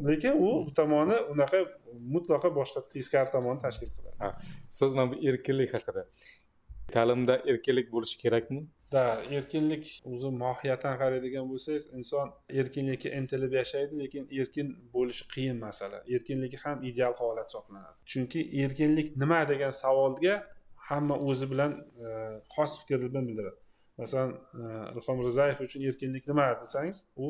Lekin u tomoni unaqa mutlaqo boshqa teskari tomonni tashkil qiladi. Siz mana bu erkinlik haqida. Ta'limda erkinlik bo'lishi kerakmi? Da, erkinlik o'zi mohiyatan qaraydigan bo'lsangiz, inson erkinlikka intilib yashaydi, lekin erkin bo'lish qiyin masala. Erkinlik ham ideal holat hisoblanadi. Chunki erkinlik nima degan savolga hamma o'zi bilan xos fikrni bildiradi. Masalan, Ilhom Rizayev uchun erkinlik nima desangiz, u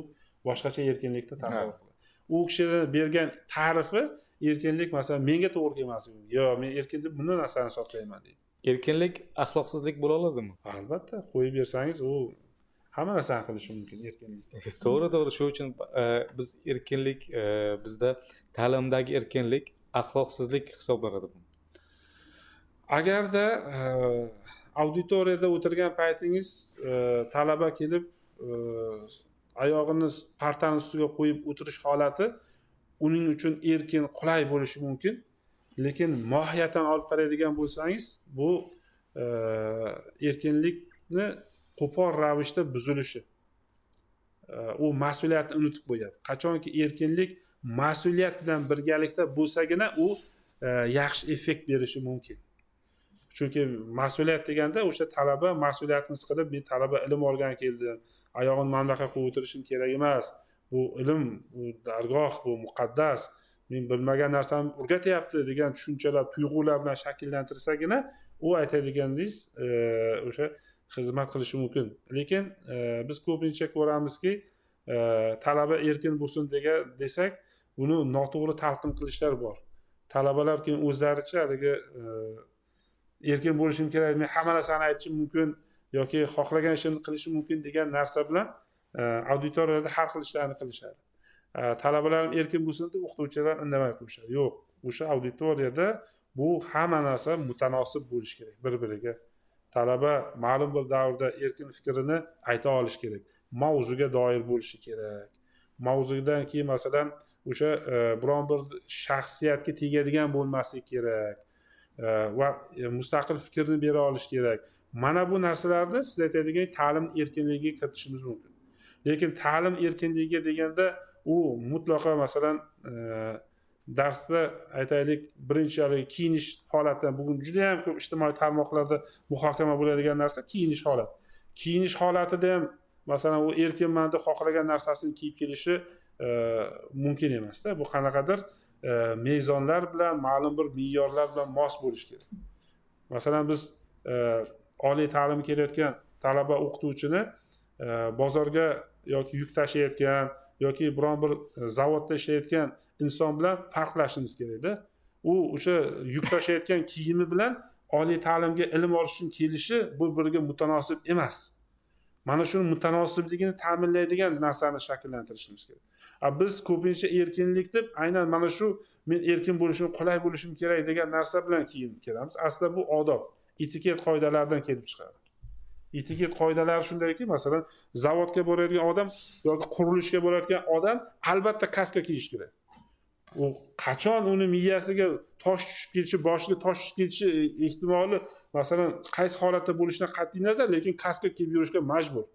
boshqacha erkinlikni tasavvur qiladi. U kishining bergan ta'rifi erkinlik masalan menga to'g'ri kelmasligi. Yo'q, men erkin deb bunday narsani hisoblayman deydi. Erkinlik axloqsizlik bo'la oladimi? Albatta, qo'yib bersangiz u hamma narsani qilishi mumkin erkinlik. To'g'ri, shuning uchun biz erkinlik bizda ta'limdagi erkinlik axloqsizlik hisoblanadi. Agarda auditoriyada o'tirgan paytingiz talaba kelib oyog'ini partani ustiga qo'yib o'tirish holati uning uchun erkin, qulay bo'lishi mumkin. Lekin mohiyatan olib qaraydigan bo'lsangiz, bu erkinlikni qo'pol ravishda buzilishi. U mas'uliyatni unutib qo'yadi. Qachonki erkinlik mas'uliyat bilan birgalikda bo'lsagina u yaxshi effekt berishi mumkin. Chunki mas'uliyat deganda o'sha talaba mas'uliyatni his qilib, men talaba ilm olgan keldim, oyog'imni mana bunaqa qo'yib o'tirishim kerak emas. Bu ilm, bu dargoh, bu muqaddas. Men bilmagan narsamni o'rgatyapti degan tushunchalar, tuyg'ular bilan shakllantirsagina u aytadiganingiz o'sha xizmat qilishi mumkin. Lekin biz ko'pincha ko'ramizki, talaba erkin bo'lsin desak, buni noto'g'ri talqin qilishlar bor. Talabalar keyin o'zlaricha haligi erkin bo'lishim kerak, men hamma narsani aytishim mumkin yoki xohlagan ishimni qilishim mumkin degan narsa bilan auditoriyada har xil ishlarni qilishadi. Talabalar erkin bo'lsin deb o'qituvchilar indamay qo'yishadi. Yo'q, o'sha auditoriyada bu hamma narsa mutanosib bo'lishi kerak bir-biriga. Talaba ma'lum bir davrda erkin fikrini ayta olishi kerak. Mavzuga doir bo'lishi kerak. Mavzudan keyin masalan o'sha biron bir shaxsiyatga tegadigan bo'lmasligi kerak va mustaqil fikrni bera olish kerak. Mana bu narsalarni siz aytadigan ta'lim erkinligiga kiritishimiz mumkin. Lekin ta'lim erkinligi deganda u mutlaqo masalan darsda aytaylik birinchi kiyinish holatidan bugun juda ham ko'p ijtimoiy tarmoqlarda muhokama bo'ladigan narsa kiyinish holati. Kiyinish holatida ham masalan u erkinman deb xohlagan narsasini kiyib kelishi mumkin emas-da. Bu qanaqadir mezonlar bilan, ma'lum bir me'yorlar bilan mos bo'lishi kerak. Masalan biz oliy ta'lim kelayotgan talaba o'qituvchini bozorga yoki yuk tashiyotgan yoki biron bir zavodda ishlayotgan inson bilan farqlashimiz kerak-da. U o'sha yuk tashiyotgan kiyimi bilan oliy ta'limga ilm olish uchun kelishi bir-biriga mutanosib emas. Mana shuni mutanosibligini ta'minlaydigan narsani shakllantirishimiz kerak. Biz ko'pincha erkinlik deb aynan mana shu men erkin bo'lishim, qulay bo'lishim kerak degan narsa bilan kiyinib kelamiz. Aslida bu odob, etiket qoidalaridan kelib chiqadi. Etiket qoidalari shundayki, masalan, zavodga boradigan odam yoki qurilishga boradigan odam albatta kaska kiyish kerak. U qachon uni miyasiga tosh tushib ketishi, boshiga tosh tushib ketishi ehtimoli masalan qaysi holatda bo'lishidan qat'iy nazar, lekin kaska kiyib yurishga majbur.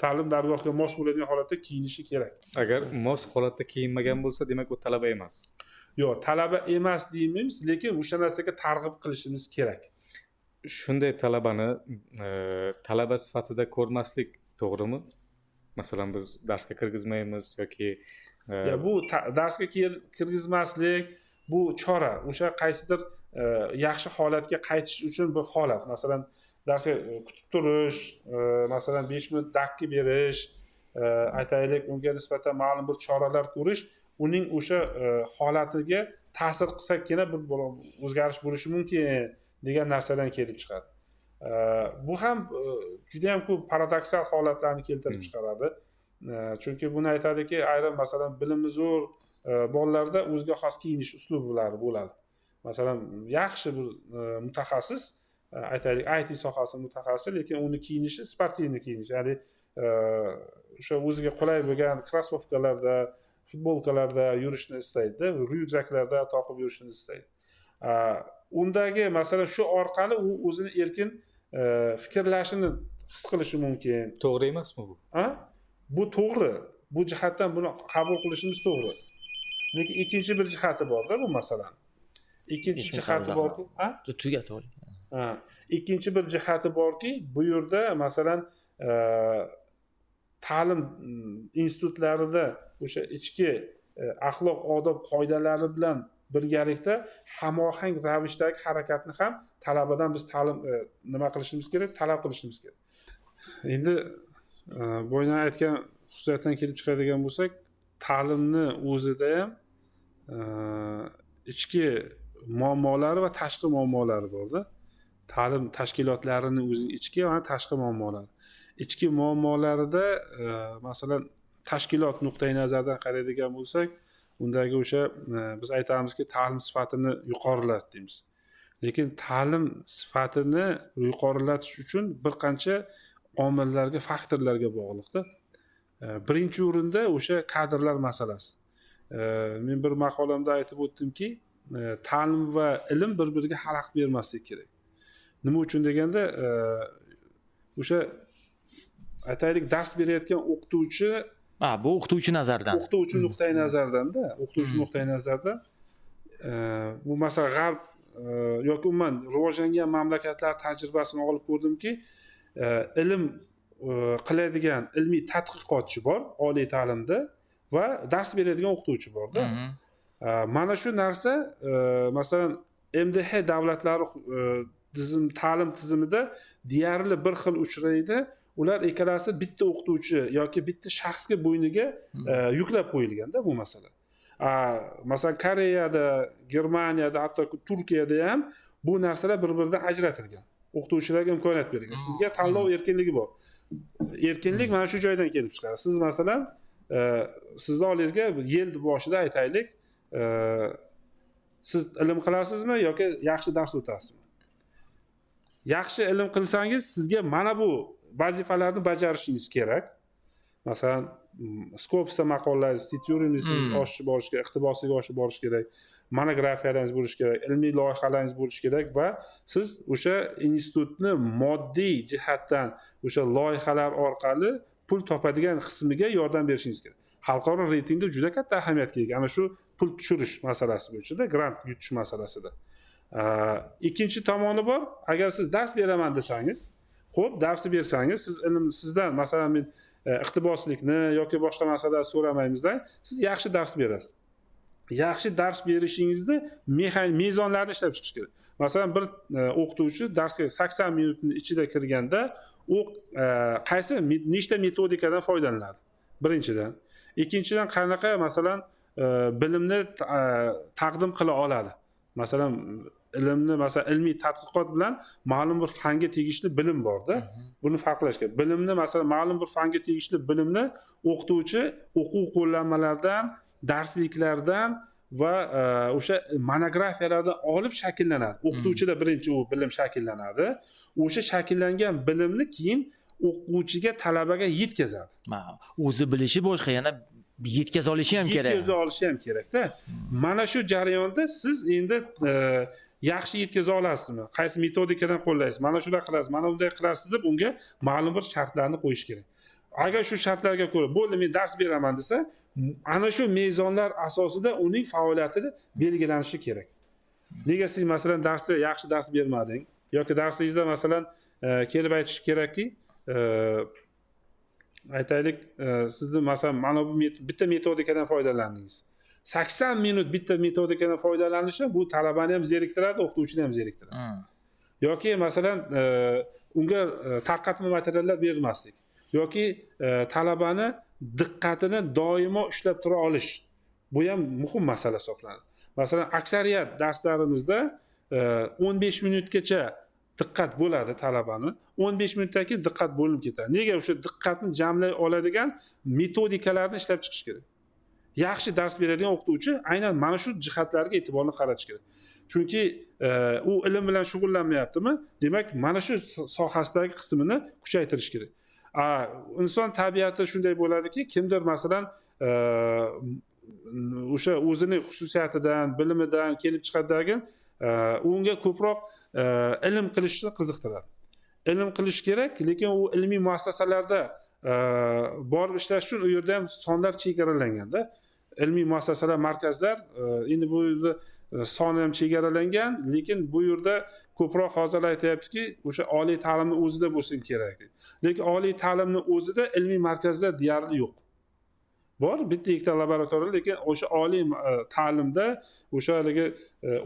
Ta'lim dargohiga mos bo'ladigan holatda kiyinishi kerak. Agar mos holatda kiyinmagan bo'lsa, demak u talaba emas. Yo'q, talaba emas deymiz, lekin o'sha narsaga targ'ib qilishimiz kerak. Shunday talabani talaba sifatida ko'rmaslik to'g'rimi? Masalan, biz darsga kirgizmaymiz yoki bu darsga kirgizmaslik bu chora. O'sha qaysidir yaxshi holatga qaytish uchun bir holat. Masalan, darsga kutib turish, masalan 5 minut dakki berish, aytaylik unga nisbatan ma'lum bir choralar ko'rish, uning o'sha holatiga ta'sir qilsagina bir o'zgarish bo'lishi mumkin degan narsadan kelib chiqadi. Bu ham juda ham ko'p paradoksal holatlarni keltirib chiqaradi. Chunki buni aytadiki, ayrim masalan bilimi zo'r bolalarda o'ziga xos kiyinish uslublari bo'ladi. Masalan, yaxshi bir mutaxassis, aytaylik IT sohasi mutaxassisi, lekin uni kiyinishi sportivniy kiyinish, ya'ni o'sha o'ziga qulay bo'lgan krossovkalarda, futbolkalarda yurishni istaydi, ryukzaklarda toqib yurishni istaydi. Undagi masalan shu orqali u o'zini erkin fikrlashini his qilishi mumkin. To'g'ri emasmi bu? Bu to'g'ri. Bu jihatdan buni qabul qilishimiz to'g'ri. Lekin ikkinchi bir jihati bor-da bu masalan. Ikkinchi jihati borki, tugatib. Ikkinchi bir jihati borki, bu yerda masalan ta'lim institutlarida o'sha ichki axloq odob qoidalari bilan birgalikda hamohang ravishdagi harakatni ham talabadan biz nima qilishimiz kerak, talab qilishimiz kerak. Endi boydan aytgan xususiyatdan kelib chiqadigan bo'lsak, ta'limni o'zida ham ichki muammolari va tashqi muammolari bor-da. Ta'lim tashkilotlarining o'zining ichki va tashqi muammolari. Ichki muammolarida masalan tashkilot nuqtai nazaridan qaraydigan bo'lsak, undagi o'sha biz aytamizki, ta'lim sifatini yuqorilat deymiz. Lekin ta'lim sifatini yuqorilatish uchun bir qancha omillarga, faktorlarga bog'liqda. birinchi o'rinda o'sha kadrlar masalasi. Men bir maqolamda aytib o'tdimki, ta'lim va ilm bir-biriga xalaqit bermasligi kerak. Nima uchun deganda, o'sha aytaylik dars berayotgan o'qituvchi, bu o'qituvchi nazaridan. O'qituvchi nuqtai nazaridan-da, o'qituvchi nuqtai nazaridan bu masalan g'arb yoki umuman rivojlangan mamlakatlar tajribasini olib ko'rdimki, ilm qiladigan ilmiy tadqiqotchi bor oliy ta'limda va dars beradigan o'qituvchi borda. Mana shu narsa masalan MDH davlatlari ta'lim tizimida deyarli bir xil uchraydi. Ular ikkalasi bitta o'qituvchi yoki bitta shaxsga bo'yniga yuklab qo'yilganda bu masala. Masalan Koreyada, Germaniyada, hatto Turkiyada ham bu narsalar bir-biridan ajratilgan. O'qituvchilarga imkoniyat berilgan. Sizga tanlov erkinligi bor. Erkinlik mana shu joydan kelib chiqadi. Siz masalan sizni oldingizga yil boshida aytaylik, siz ilm qilasizmi yoki yaxshi dars o'tasizmi? Yaxshi ilm qilsangiz sizga mana bu vazifalarni bajarishingiz kerak. Masalan, Scopusda maqolalaringiz, tituringiz oshib borish kerak, iqtibosingizga oshib borish kerak, monografiyalarıngiz bo'lishi kerak, ilmiy loyihalaringiz bo'lishi kerak va siz o'sha institutni moddiy jihatdan o'sha loyihalar orqali pul topadigan qismiga yordam berishingiz kerak. Xalqaro reytingda juda katta ahamiyatga ega ana shu pul tushirish masalasi bo'yicha, grant yutish masalasida. Ikkinchi tomoni bor. Agar siz dars beraman desangiz, xo'p, darsni bersangiz, siz sizdan masalan men iqtiboslikni yoki boshqa masalalar so'ramaymizdan, siz yaxshi dars berasiz. Yaxshi dars berishingizni mezonlarni ishlab chiqish kerak. Masalan, bir o'qituvchi darsga 80 minutning ichida kirganda, u qaysi nechta metodikadan foydalanadi? Birinchidan. Ikkinchidan, qanaqa masalan bilimni taqdim qila oladi? Masalan, ilmni masalan ilmiy tadqiqot bilan ma'lum bir fanga tegishli bilim borda. Buni farqlash kerak. Bilimni masalan ma'lum bir fanga tegishli bilimni o'qituvchi o'quv qo'llanmalardan, darsliklardan va o'sha monografiyalardan olib shakllanadi. O'qituvchida birinchi u bilim shakllanadi. O'sha shakllangan bilimni keyin o'quvchiga, talabaga yetkazadi. O'zi bilishi boshqa, yana yetkaza olishi ham kerak. Yetkaza olishi ham kerak-da. Mana shu jarayonda siz endi yaxshi yetkaza olasizmi? Qaysi metodikadan qo'llaysiz? Mana shunday qilasiz, mana bunday qilasiz deb unga ma'lum bir shartlarni qo'yish kerak. Agar shu shartlarga ko'ra bo'ldi, men dars beraman desa, ana shu mezonlar asosida uning faoliyati belgilanishi kerak. Nega siz masalan darsda yaxshi dars bermading yoki darsingizda masalan kelib aytish kerakki, aytaylik, sizni masalan mana bu bitta metodikadan foydalandingiz. 80 minut bitta metodikadan foydalanishi bu talabani ham zeriktiradi, o'qituvchini ham zeriktiradi. Yoki masalan unga tarqatma materiallar bermaslik yoki talabani diqqatini doimo ushlab tura olish. Bu ham muhim masala hisoblanadi. Masalan, aksariyat darslarimizda 15 minutgacha diqqat bo'ladi talabani. 15 minutdan keyin diqqat bo'linib ketadi. Nega? O'sha diqqatni jamlay oladigan metodikalarni ishlab chiqish kerak. Yaxshi dars beradigan o'qituvchi aynan mana shu jihatlarga e'tiborni qaratish kerak. Chunki u ilm bilan shug'ullanmayaptimi? Demak, mana shu sohasidagi qismini kuchaytirish kerak. Inson tabiati shunday bo'ladiki, kimdir masalan o'sha o'zining xususiyatidan, bilimidan kelib chiqadigan unga ko'proq ilm qilishni qiziqtiradi. Ilm qilish kerak, lekin u ilmiy muassasalarda borib ishlash uchun u yerda ham sonlar chegaralanganda. Ilmiy muassasalar, markazlar endi bu yerda soni ham chegaralangan, lekin bu yerda ko'proq hozir aytayaptiki, o'sha oliy ta'limni o'zida bo'lsin kerak. Lekin oliy ta'limni o'zida ilmiy markazlar deyarli yo'q. Bor, bitta ikkita laboratoriya, lekin o'sha oliy ta'limda o'sha haligi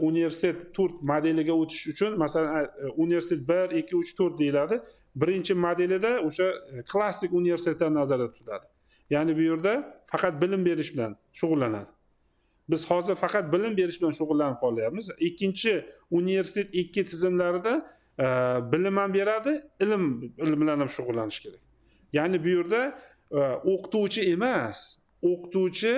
universitet tur modeliga o'tish uchun, masalan, universitet 1, 2, 3, 4 deyiladi. Birinchi modelida o'sha klassik universitetlar nazarda tutiladi. Ya'ni bu yerda faqat bilim berish bilan shug'ullanadi. Biz hozir faqat bilim berish bilan shug'ullanib qolyapmiz. Ikkinchi universitet 2 tizimlarida bilim ham beradi, ilm bilan ham shug'ullanish kerak. Ya'ni bu yerda o'qituvchi emas, o'qituvchi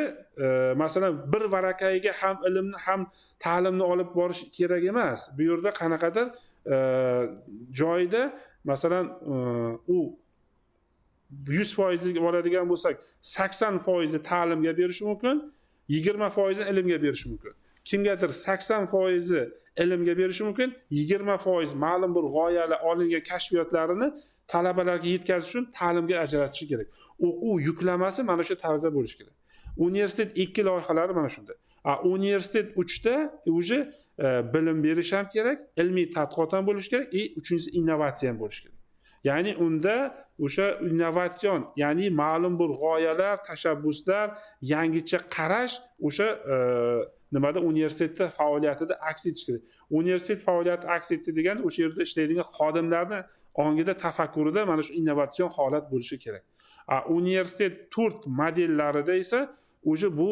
masalan bir varakayiga ham ilmni ham ta'limni olib borish kerak emas. Bu yerda qanaqadir joyda masalan u 100% oladigan bo'lsak 80% ta'limga berishi mumkin, 20% ilmga berishi mumkin. Kimgadir 80% ilmga berishi mumkin, 20% ma'lum bir g'oyalar olingan kashfiyotlarini talabalarga yetkazish uchun ta'limga ajratish kerak. O'quv yuklamasi mana shu tarzda bo'lishi kerak. Universitet 2 loyihalari mana shunda. Universitet 3 ta уже bilim berish ham kerak, ilmiy tadqiqot ham bo'lishi kerak, uchinchisi innovatsiya ham bo'lishi kerak. Ya'ni unda o'sha innovatsion, ya'ni ma'lum bir g'oyalar, tashabbuslar, yangicha qarash o'sha nimada universitetda faoliyatida aks etishi kerak. Universitet faoliyati aks etdi degani o'sha yerda ishlaydigan xodimlarni ongida, tafakkurida mana shu innovatsion holat bo'lishi kerak. Universitet 4 modellarida esa o'sha bu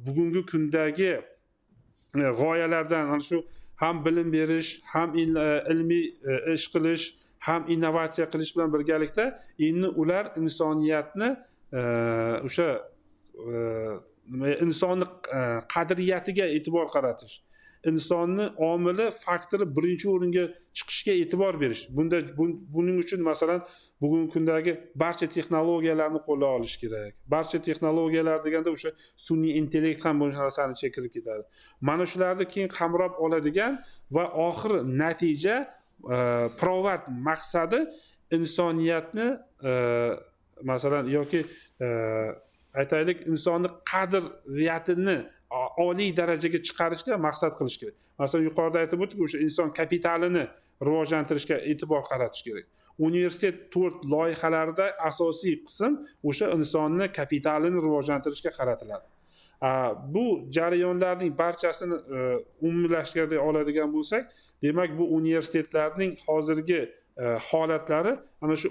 bugungi kundagi g'oyalardan ana shu ham bilim berish, ham ilmiy ish qilish, ham innovatsiya qilish bilan birgalikda endi ular insoniyatni o'sha insonni qadriyatiga e'tibor qaratish, insonni omili faktori birinchi o'ringa chiqishga e'tibor berish. Buning uchun masalan bugungi kundagi barcha texnologiyalarni qo'lga olish kerak. Barcha texnologiyalar deganda o'sha sun'iy intellekt ham bu narsani ichiga kirib ketadi. Mana shularni keyin qamrab oladigan va oxir natija provat maqsadi insoniyatni masalan yoki aytaylik insonni qadriyatini oliy darajaga chiqarishga maqsad qilish kerak. Masalan yuqorida aytib o'tdik, o'sha inson kapitalini rivojlantirishga e'tibor qaratish kerak. Universitet 4 loyihalarida asosiy qism o'sha insonni kapitalini rivojlantirishga qaratiladi. Bu jarayonlarning barchasini umumiylashtirib oladigan bo'lsak, demak bu universitetlarning hozirgi holatlari ana shu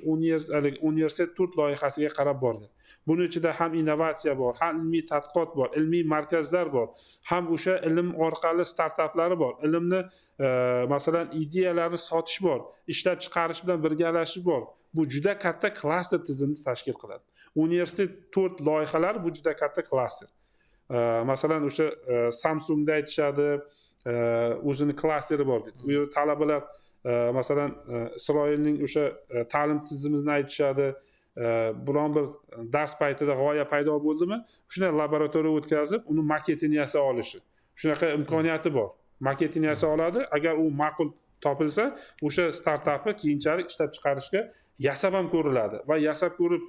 universitet 4 loyihasiga qarab bordi. Buning ichida ham innovatsiya bor, ham ilmiy tadqiqot bor, ilmiy markazlar bor, ham o'sha ilm orqali startaplari bor, ilmni masalan ideyalarni sotish bor, ishlab chiqarish bilan birgalashish bor. Bu juda katta klaster tizimini tashkil qiladi. Universitet 4 loyihalar bu juda katta klaster. Masalan o'sha Samsungda aytishadi, o'zini klasteri bor deydi. U yerda talabalar masalan Isroilning o'sha ta'lim tizimini aytishadi. Biron bir dars paytida g'oya paydo bo'ldimi, shunday laboratoriya o'tkazib, uni maketini yasa olishi. Shunaqa imkoniyati bor. Maketini yasa oladi, agar u ma'qul topilsa, o'sha startapni keyinchalik ishlab chiqarishga yasab ham ko'riladi va yasab ko'rib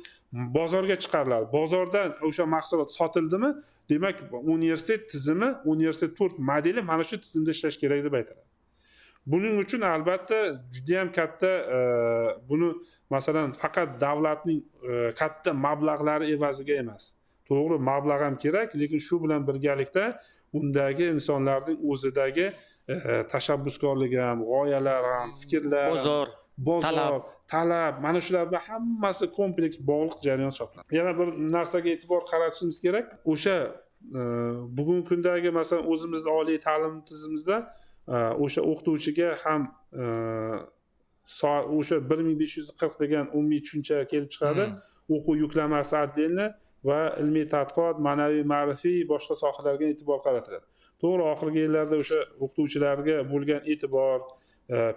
bozorga chiqariladi. Bozordan o'sha mahsulot sotildimi, demak universitet tizimi, universitet 4 modeli mana shu tizimda ishlash kerak deb aytiladi. Buning uchun albatta juda ham katta buni masalan faqat davlatning katta mablag'lari evaziga emas. To'g'ri, mablag' ham kerak, lekin shu bilan birgalikda undagi insonlarning o'zidagi tashabbuskorligi ham, g'oyalar ham, fikrlar, bozor, talab, mana shular bilan hammasi kompleks bog'liq jarayon hisoblanadi. Yana bir narsaga e'tibor qaratishimiz kerak. O'sha bugungi kundagi masalan o'zimizning oliy ta'lim tizimimizda o'sha o'qituvchiga ham o'sha 1540 degan umumiy tushuncha kelib chiqadi. O'quv yuklamasi отдельно va ilmiy tadqiqot, ma'naviy, ma'rifiy boshqa sohalarga e'tibor qaratiladi. To'g'ri, oxirgi yillarda o'sha o'qituvchilarga bo'lgan e'tibor,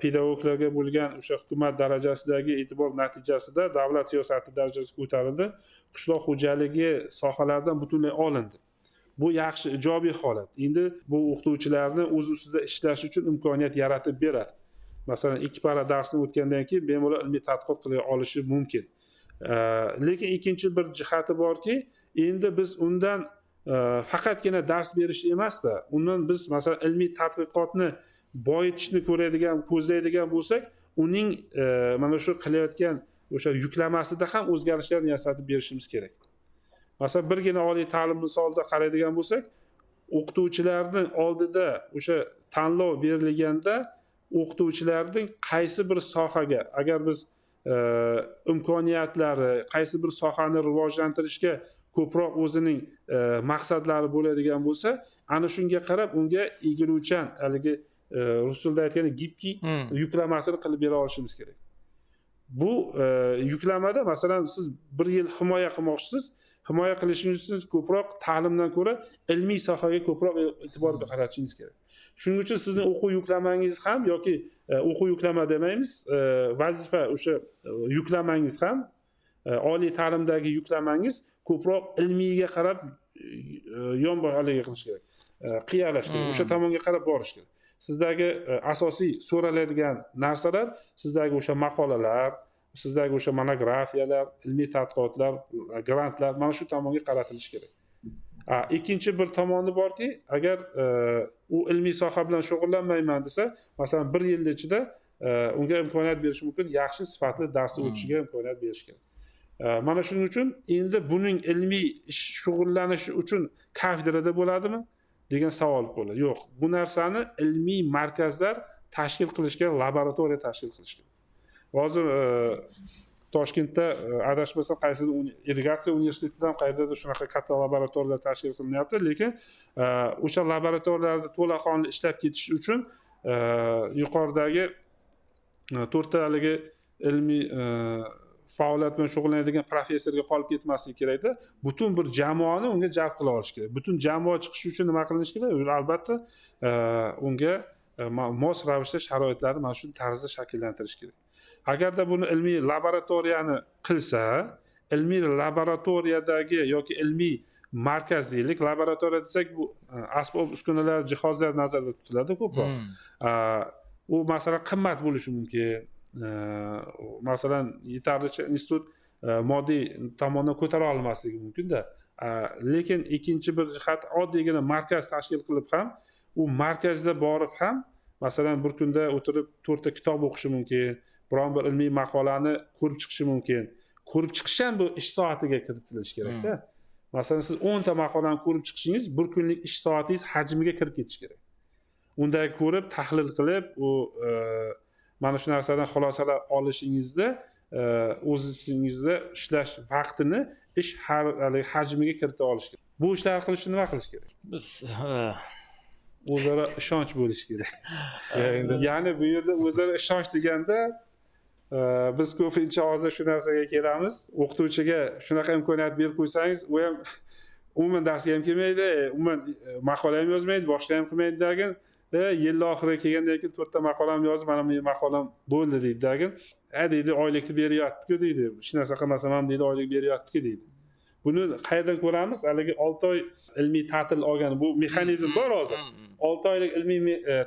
pedagoglarga bo'lgan o'sha hukumat darajasidagi e'tibor natijasida davlat siyosati darajasi ko'tarildi. Qishloq xo'jaligi sohalaridan butunlay olindi. Bu yaxshi, ijobiy holat. Endi bu o'qituvchilarni o'z ustida ishlash uchun imkoniyat yaratib beradi. Masalan, 2 para darsni o'tgandan keyin bemalol ilmiy tadqiqot qila olishi mumkin. Lekin ikkinchi bir jihati borki, endi biz undan faqatgina dars berish emasda, undan biz masalan ilmiy tadqiqotni boyitishni ko'zlaydigan bo'lsak, uning mana shu qilayotgan o'sha yuklamasida ham o'zgarishlarni yasatib berishimiz kerak. Masalan, birgina oliy ta'lim misolida qaraydigan bo'lsak, o'qituvchilarning oldida o'sha tanlov berilganda o'qituvchilarning qaysi bir sohaga, agar biz imkoniyatlari, qaysi bir sohani rivojlantirishga ko'proq o'zining maqsadlari bo'ladigan bo'lsa, ana shunga qarab unga egiluvchan, haligi rus tilida aytganda gibki yuklamasini qilib bera olishimiz kerak. Bu yuklamada masalan siz 1 yil himoya qilmoqchisiz, himoya qilishingiz uchun ko'proq ta'limdan ko'ra ilmiy sohaga ko'proq e'tibor qaratishingiz kerak. Shuning uchun sizning o'quv yuklamangiz ham yoki o'quv yuklama demaymiz, vazifa o'sha yuklamangiz ham oliy ta'limdagi yuklamangiz ko'proq ilmiyga qarab haligi qilish kerak, qiyalash kerak, o'sha tomonga qarab borish kerak. Sizdagi asosiy so'raladigan narsalar sizdagi o'sha maqolalar, sizdagi o'sha monografiyalar, ilmiy tadqiqotlar, grantlar mana shu tomonga qaratilishi kerak. Ikkinchi bir tomoni borki, agar u ilmiy soha bilan shug'ullanmayman desa, masalan 1 yil ichida unga imkoniyat berish mumkin, yaxshi sifatli darsda o'tishiga imkoniyat berish kerak. Mana shuning uchun endi buning ilmiy shug'ullanishi uchun kafedrada bo'ladimi degan savol qo'yiladi. Yo'q, bu narsani ilmiy markazlar tashkil qilish kerak, laboratoriya tashkil qilish kerak. Hozir Toshkentda adashmasam qaysi irrigatsiya universitetidan qayerdadir shunaqa katta laboratoriyalar tashkil qilinyapti, lekin o'sha laboratoriyalarda to'laqonli ishlab ketish uchun yuqoridagi 4 ta haligi ilmiy faoliyat bilan shug'ullanadigan professorga qolib ketmasligi kerakda, butun bir jamoani unga jalb qila olish kerak. Butun jamoa chiqishi uchun nima qilinish kerak? Albatta unga mos ravishda sharoitlarni mana shu tarzda shakllantirish kerak. Agarda buni ilmiy laboratoriyani qilsa, ilmiy laboratoriyadagi yoki ilmiy markaz deylik, laboratoriya desak bu asbob uskunalar, jihozlar nazarda tutiladi ko'proq. U masalan qimmat bo'lishi mumkin. Masalan yetarlicha institut moddiy tomondan ko'tara olmasligi mumkin-da. Lekin ikkinchi bir jihat oddiygina markaz tashkil qilib ham, u markazda borib ham masalan bir kunda o'tirib 4 ta kitob o'qishi mumkin, biron bir ilmiy maqolani ko'rib chiqishi mumkin. Ko'rib chiqish ham bu ish soatiga kiritilishi kerak-da. Masalan siz 10 ta maqolani ko'rib chiqishingiz bir kunlik ish soatingiz hajmiga kirib ketishi kerak. Unday ko'rib, tahlil qilib, u mana shu narsadan xulosalar olishingizda o'zingizda ishlash vaqtini ish hajmiga kirita olish kerak. Bu ishlar qilishni nima qilish kerak? Biz o'zaro ishonch bo'lishi kerak. Ya'ni bu yerda o'zaro ishonch deganda biz ko'pincha hozir shu narsaga kelamiz. O'qituvchiga shunaqa imkoniyat berib qo'ysangiz, u ham umuman darsga ham kelmaydi, umuman maqola ham yozmaydi, boshqa ham qilmaydi degin. Yil oxiriga kelgandan keyin 4 ta maqolam yozib, mana bu maqolam bo'ldi deydi degin. Deydi, oylikni beryapti-ku deydi. Hech narsa qilmasam ham deydi, oylik beryapti-ku deydi. Buni qayerdan ko'ramiz? Haligi 6 oy ilmiy ta'til olgan bu mexanizm bor hozir. 6 oylik ilmiy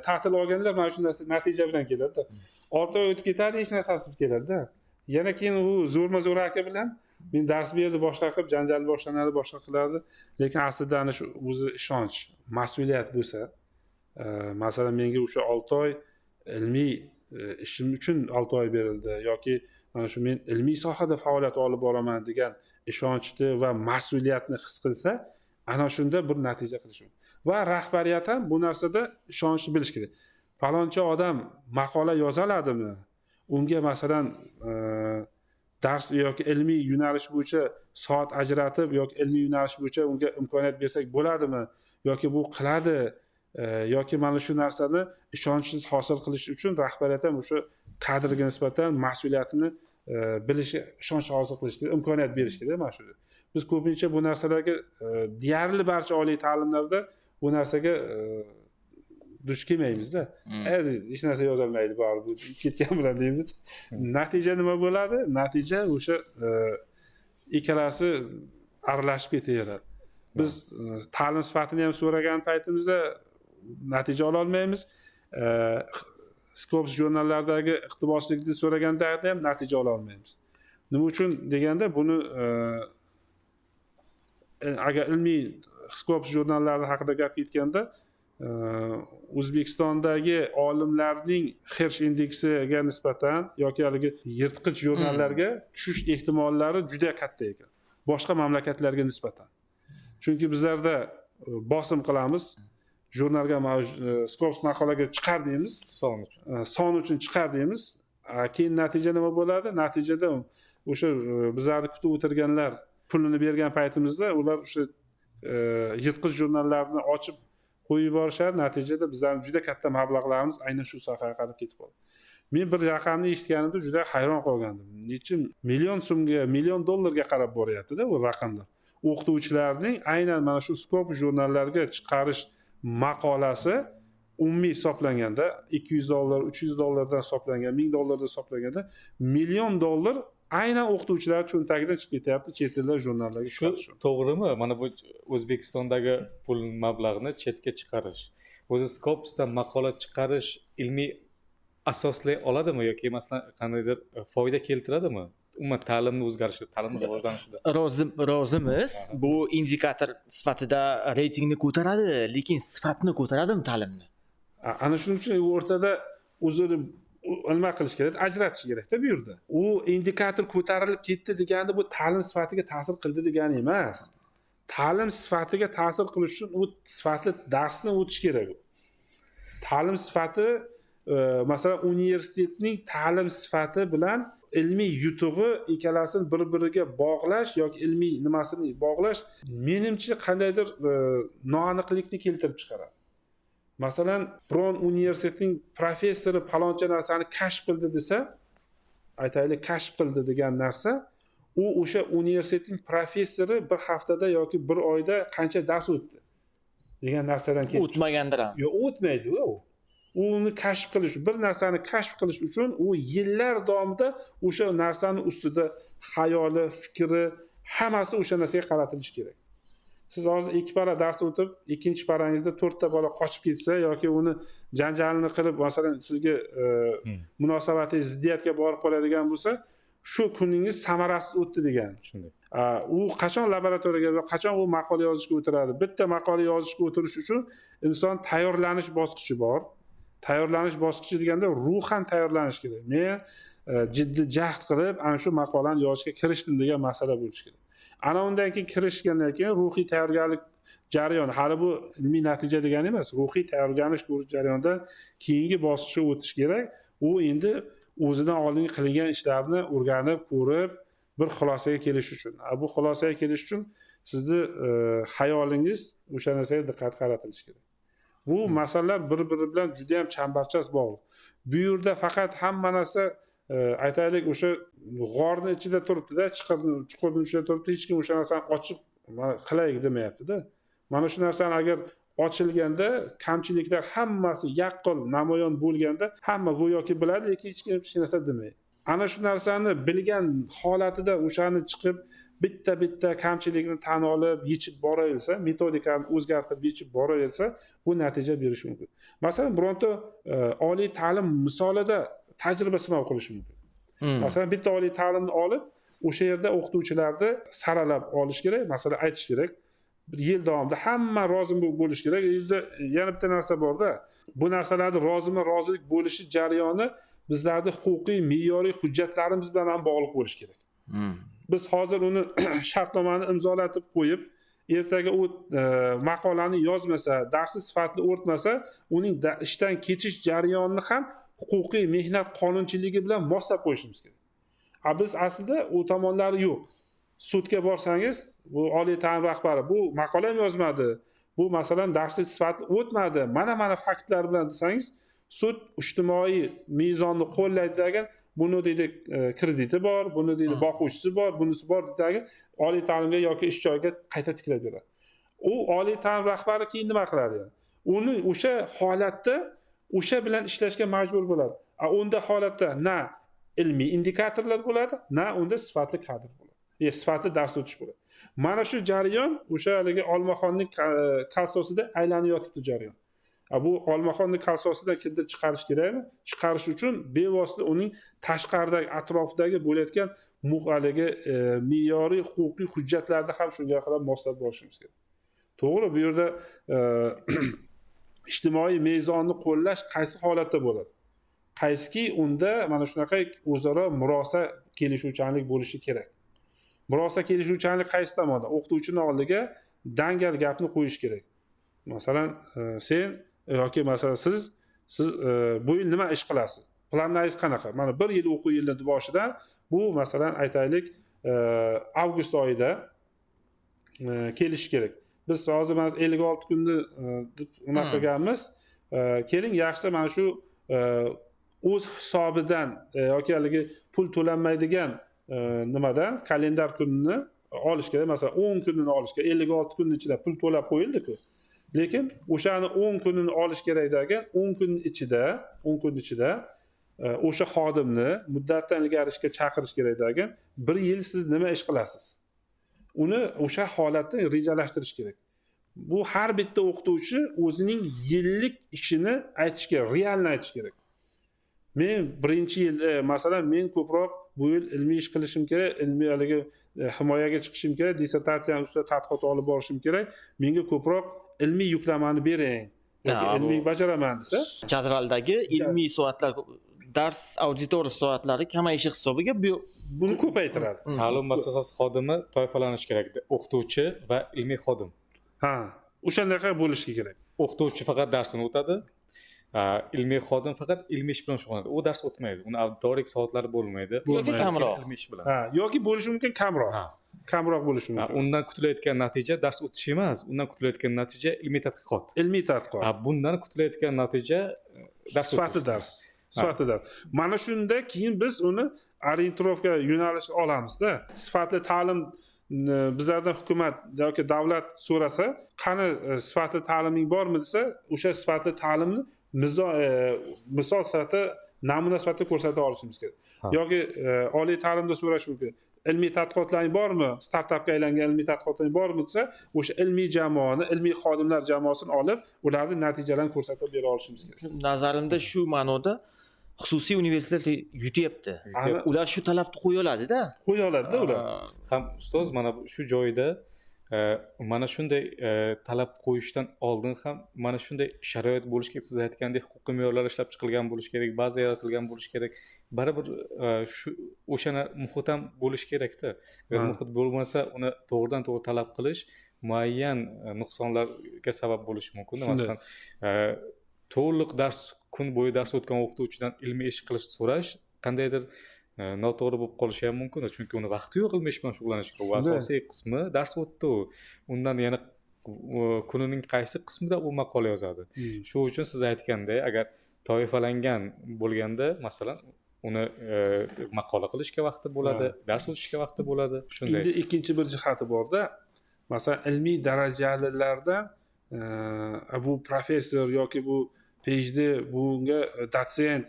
ta'til olganlar mana shu narsa natija bilan keladi-da. 6 oy o'tib ketadi, hech narsasiz keladi-da. Yana keyin u zo'rma-zo'r aka bilan men dars berdi, boshqa qilib janjal boshlanadi, boshqa qiladi. Lekin aslida ana shu o'zi ishonch, mas'uliyat bo'lsa, masalan menga o'sha 6 oy ilmiy ishim uchun 6 oy berildi yoki mana shu men ilmiy sohada faoliyat olib boraman degan ishonchni va mas'uliyatni his qilsa, ana shunda bir natija qilish mumkin. Va rahbariyat ham bu narsada ishonchni bilish kerak. Falonchi odam maqola yoza oladimi? Unga masalan dars yoki ilmiy yo'nalish bo'yicha soat ajratib yoki ilmiy yo'nalish bo'yicha unga imkoniyat bersak bo'ladimi? Yoki bu qiladi yoki mana shu narsani ishonchsiz hosil qilish uchun rahbariyat ham o'sha kadrga nisbatan mas'uliyatini bilishi, ishonch hosil qilishga imkoniyat berish kerak mana shu. Biz ko'pincha bu narsalarga deyarli barcha oliy ta'limlarda bu narsaga duch kelmaymiz-da. Hech narsa yozolmaydi, bari bu ketgan bilan deymiz. Natija nima bo'ladi? Natija o'sha ikkalasi aralashib ketaveradi. Biz ta'lim sifatini ham so'ragan paytimizda natija ola olmaymiz. Scopus jurnallardagi iqtiboslikni so'raganda ham natija ola olmaymiz. Nima uchun deganda buni agar ilmiy Scopus jurnallari haqida gap ketganda O'zbekistondagi olimlarning Hirsch indeksiga nisbatan yoki haligi yirtqich jurnallarga tushish ehtimollari juda katta ekan. Boshqa mamlakatlarga nisbatan. Chunki bizlarda bosim qilamiz, jurnalga Scopus maqolaga chiqar deymiz, son uchun chiqar deymiz. Keyin natija nima bo'ladi? Natijada o'sha bizlarni kutib o'tirganlar pulini bergan paytimizda ular o'sha yirtqich jurnallarni ochib qo'yib yuborishar, natijada bizlarning juda katta mablag'larimiz aynan shu sohaga qarab ketib qoldi. Men bir raqamni eshitganimda juda hayron qolgandim. Necha million so'mga, million dollarga qarab boryapti-da bu raqamlar. O'qituvchilarning aynan mana shu Scopus jurnallarga chiqarish maqolasi umumiy hisoblanganda $200, $300 dan hisoblangan, $1000 dan hisoblanganda million dollar aynan o'qituvchilar cho'ntagidan chiqib ketyapti chet ellar jurnallariga Shu chiqarish. to'g'rimi? Mana bu O'zbekistondagi pul mablag'ini chetga chiqarish. O'zi Scopus'dan maqola chiqarish ilmiy asoslay oladimi yoki masalan qandaydir foyda keltiradimi? Umuman ta'limni o'zgarishi, ta'limni rivojlanishida. Rozimiz. Bu indikator sifatida reytingni ko'taradi, lekin sifatni ko'taradimi ta'limni? Ana shuning uchun u o'rtada o'zini nima qilish kerak, ajratish kerak-da bu yerda. U indikator ko'tarilib ketdi deganda bu ta'lim sifatiga ta'sir qildi degani emas. Ta'lim sifatiga ta'sir qilish uchun u sifatli darsni o'tish kerak. Ta'lim sifati masalan universitetning ta'lim sifati bilan ilmiy yutug'i ikkalasini bir-biriga bog'lash yoki ilmiy nimasini bog'lash menimcha qandaydir noaniqlikni keltirib chiqaradi. Masalan, biron universitetning professori faloncha narsani kashf qildi desa, aytaylik kashf qildi degan narsa, u o'sha universitetning professori bir haftada yoki bir oyda qancha dars o'tdi degan narsadan kelib O'tmagandir ham. yo'q, o'tmaydi u. Uni kashf qilish, bir narsani kashf qilish uchun u yillar davomida o'sha narsani ustida xayoli, fikri, hammasi o'sha narsaga qaratilishi kerak. Siz hozir 2 para dars o'tib, ikkinchi parangizda 4 ta bola qochib ketsa yoki uni janjalini qilib, masalan, sizga munosabatingiz ziddiyatga borib qoladigan bo'lsa, shu kuningiz samarasiz o'tdi degani. Shunday. U qachon laboratoriyaga va qachon u maqola yozishga o'tiradi? Bitta maqola yozishga o'tirish uchun inson tayyorlanish bosqichi bor. Tayyorlanish bosqichi deganda ruhan tayyorlanish kerak. Men jiddiy jahd qilib ana shu maqolani yozishga kirishdim degan masala bo'lishi kerak. Ana undan keyin kirishgandan keyin ruhiy tayyorgarlik jarayoni, hali bu ilmiy natija degani emas, ruhiy tayyorgarlik ko'rish jarayonidan keyingi bosqichga o'tish kerak. U endi o'zidan oldingi qilingan ishlarni o'rganib, ko'rib, bir xulosaga kelish uchun. Bu xulosaga kelish uchun sizni xayolingiz o'sha narsaga diqqat qaratilishi kerak. Bu masalalar bir-biri bilan juda ham chambarchas bog'liq. Bu yerda faqat hamma narsa aytaylik o'sha g'orning ichida turibdi-da, chuqurning ichida turibdi, hech kim o'sha narsani ochib qilay demayapti-da. Mana shu narsani agar ochilganda, kamchiliklar hammasi yaqqol namoyon bo'lganda, hamma go'yoki biladi, lekin hech kim hech narsa demaydi. Ana shu narsani bilgan holatida o'shani chiqib bitta kamchilikni tan olib, yechib boraversa, metodikani o'zgartirib yechib boraversa, bu natija berishi mumkin. Masalan, bironta oliy ta'lim misolida tajriba sinov qilish mumkin. Masalan, bitta oliy ta'limni olib, o'sha yerda o'qituvchilarni saralab olish kerak, masalan, aytish kerak. Bir yil davomida hamma rozi bo'lish kerak. Yana bitta narsa bor-da. Bu narsalarni rozilik bo'lishi jarayoni bizlarning huquqiy, me'yoriy hujjatlarimiz bilan ham bog'liq bo'lishi kerak. Biz hozir uni shartnomani imzolatib qo'yib, ertaga u maqolani yozmasa, darsi sifatli o'rtmasa, uning ishdan ketish jarayonini ham huquqiy mehnat qonunchiligi bilan moslab qo'yishimiz kerak. Biz aslida u tomonlari yo'q. Sudga borsangiz, bu oliy ta'lim rahbari bu maqola ham yozmadi, bu masalan darslik sifatli o'tmadi, mana faktlar bilan desangiz, sud ijtimoiy mezonni qo'llaydi degan, buni deydi krediti bor, buni deydi boquvchisi bor, bunisi bor degan oliy ta'limga yoki ish joyiga qayta tiklab beradi. U oliy ta'lim rahbari keyin nima qiladi? Uni o'sha holatda o'sha bilan ishlashga majbur bo'ladi. Unda holatda na ilmiy indikatorlar bo'ladi, na unda sifatli kadr bo'ladi. Sifatli dars o'tish bo'ladi. Mana shu jarayon o'sha haligi Olmaxonning kalsosida aylanib yotibdi jarayon. Bu Olmaxonning kalsosidan kimdir chiqarish kerakmi? Chiqarish uchun bevosita uning tashqaridagi atrofidagi bo'layotgan haligi me'yoriy huquqiy hujjatlarni ham shunga qarab moslab borishimiz kerak. To'g'ri, bu yerda ijtimoiy mezonni qo'llash qaysi holatda bo'ladi? Qaysiki unda mana shunaqa o'zaro murosa kelishuvchanlik bo'lishi kerak. Murosa kelishuvchanlik qaysi tomonda? O'qituvchining oldiga dangal gapni qo'yish kerak. Masalan, sen yoki masalan siz bu yil nima ish qilasiz? Planingiz qanaqa? Mana 1 yil o'quv yilining boshidan bu masalan aytaylik avgust oyida kelish kerak. Biz hozir mana 56 kunni deb unaqa qilganmiz. Keling, yaxshi mana shu o'z hisobidan yoki haligi pul to'lanmaydigan nimadan kalendar kunini olish kerak. Masalan, 10 kunini olish kerak. 56 kunning ichida pul to'lab qo'yildi-ku. Lekin o'shani 10 kunini olish kerak degan 10 kun ichida o'sha xodimni muddatdan ilgari ishga chaqirish kerak ekan. 1 yil siz nima ish qilasiz? Uni o'sha holatni rejalashtirish kerak. Bu har bitta o'qituvchi o'zining yillik ishini aytish kerak, realni aytish kerak. Men birinchi yil masalan men ko'proq bu yil ilmiy ish qilishim kerak, ilmiy haligi himoyaga chiqishim kerak, dissertatsiyam ustida tadqiqot olib borishim kerak. Menga ko'proq ilmiy yuklamani bering. Yoki ilmiy bajaraman desa, jadvaldagi ilmiy soatlar, dars auditoriya soatlari kamayishi hisobiga buni ko'paytiradi. Ta'lim muassasasi xodimi toifalanishi kerak. O'qituvchi va ilmiy xodim. Ha, o'shanday bo'lishi kerak. O'qituvchi faqat darsini o'tadi, ilmiy xodim faqat ilmiy ish bilan shug'ullanadi. U dars o'tmaydi. Uni avtorik soatlari bo'lmaydi. yoki kamroq. Ilmiy ish bilan. Ha, yoki bo'lishi mumkin kamroq. Kamroq bo'lishi mumkin. Undan kutilayotgan natija dars o'tish emas, undan kutilayotgan natija ilmiy tadqiqot. Ilmiy tadqiqot. Bundan kutilayotgan natija dars sifatli dars. Sifatli dars. Mana shunda keyin biz uni orientirovka yo'nalish olamizda. Sifatli ta'lim bizlardan hukumat yoki davlat so'rasa, qani sifatli ta'liming bormi desa, o'sha sifatli ta'limni misol sifatida namuna sifatida ko'rsata olishimiz kerak. Yoki oliy ta'limda so'rash mumkin. Ilmiy tadqiqotlaring bormi? Startapga aylangan ilmiy tadqiqotlaring bormi desa, o'sha ilmiy jamoani, ilmiy xodimlar jamoasini olib, ularning natijalarini ko'rsatib bera olishimiz kerak. Nazarimda shu ma'noda xususiy universitetlar yutyapti. Ular shu talabni qo'ya oladi-da. Qo'ya oladi-da ular. Ham ustoz mana shu joyda mana shunday talab qo'yishdan oldin ham mana shunday sharoit bo'lishi kerak. Siz aytgandek huquqiy me'yorlar ishlab chiqilgan bo'lishi kerak, baza yaratilgan bo'lishi kerak. Baribir shu o'shana muhit ham bo'lishi kerak-da. Agar muhit bo'lmasa, uni to'g'ridan to'g'ri talab qilish muayyan nuqsonlarga sabab bo'lishi mumkin. Masalan, to'liq dars kun bo'yi dars o'tgan o'qituvchidan ilmiy ish qilish so'rash qandaydir noto'g'ri bo'lib qolishi ham mumkin, chunki uni vaqti yo'q ilmiy ish bilan shug'ullanishga. U asosiy qismi dars o'tdi u. Undan yana kunining qaysi qismida u maqola yozadi. Shu uchun siz aytgandek, agar toifalangan bo'lganda, masalan, uni maqola qilishga vaqti bo'ladi, dars o'tishga vaqti bo'ladi. Shunday. Endi ikkinchi bir jihati bor-da. Masalan, ilmiy darajalilardan bu professor yoki bu PhD, bunga dotsent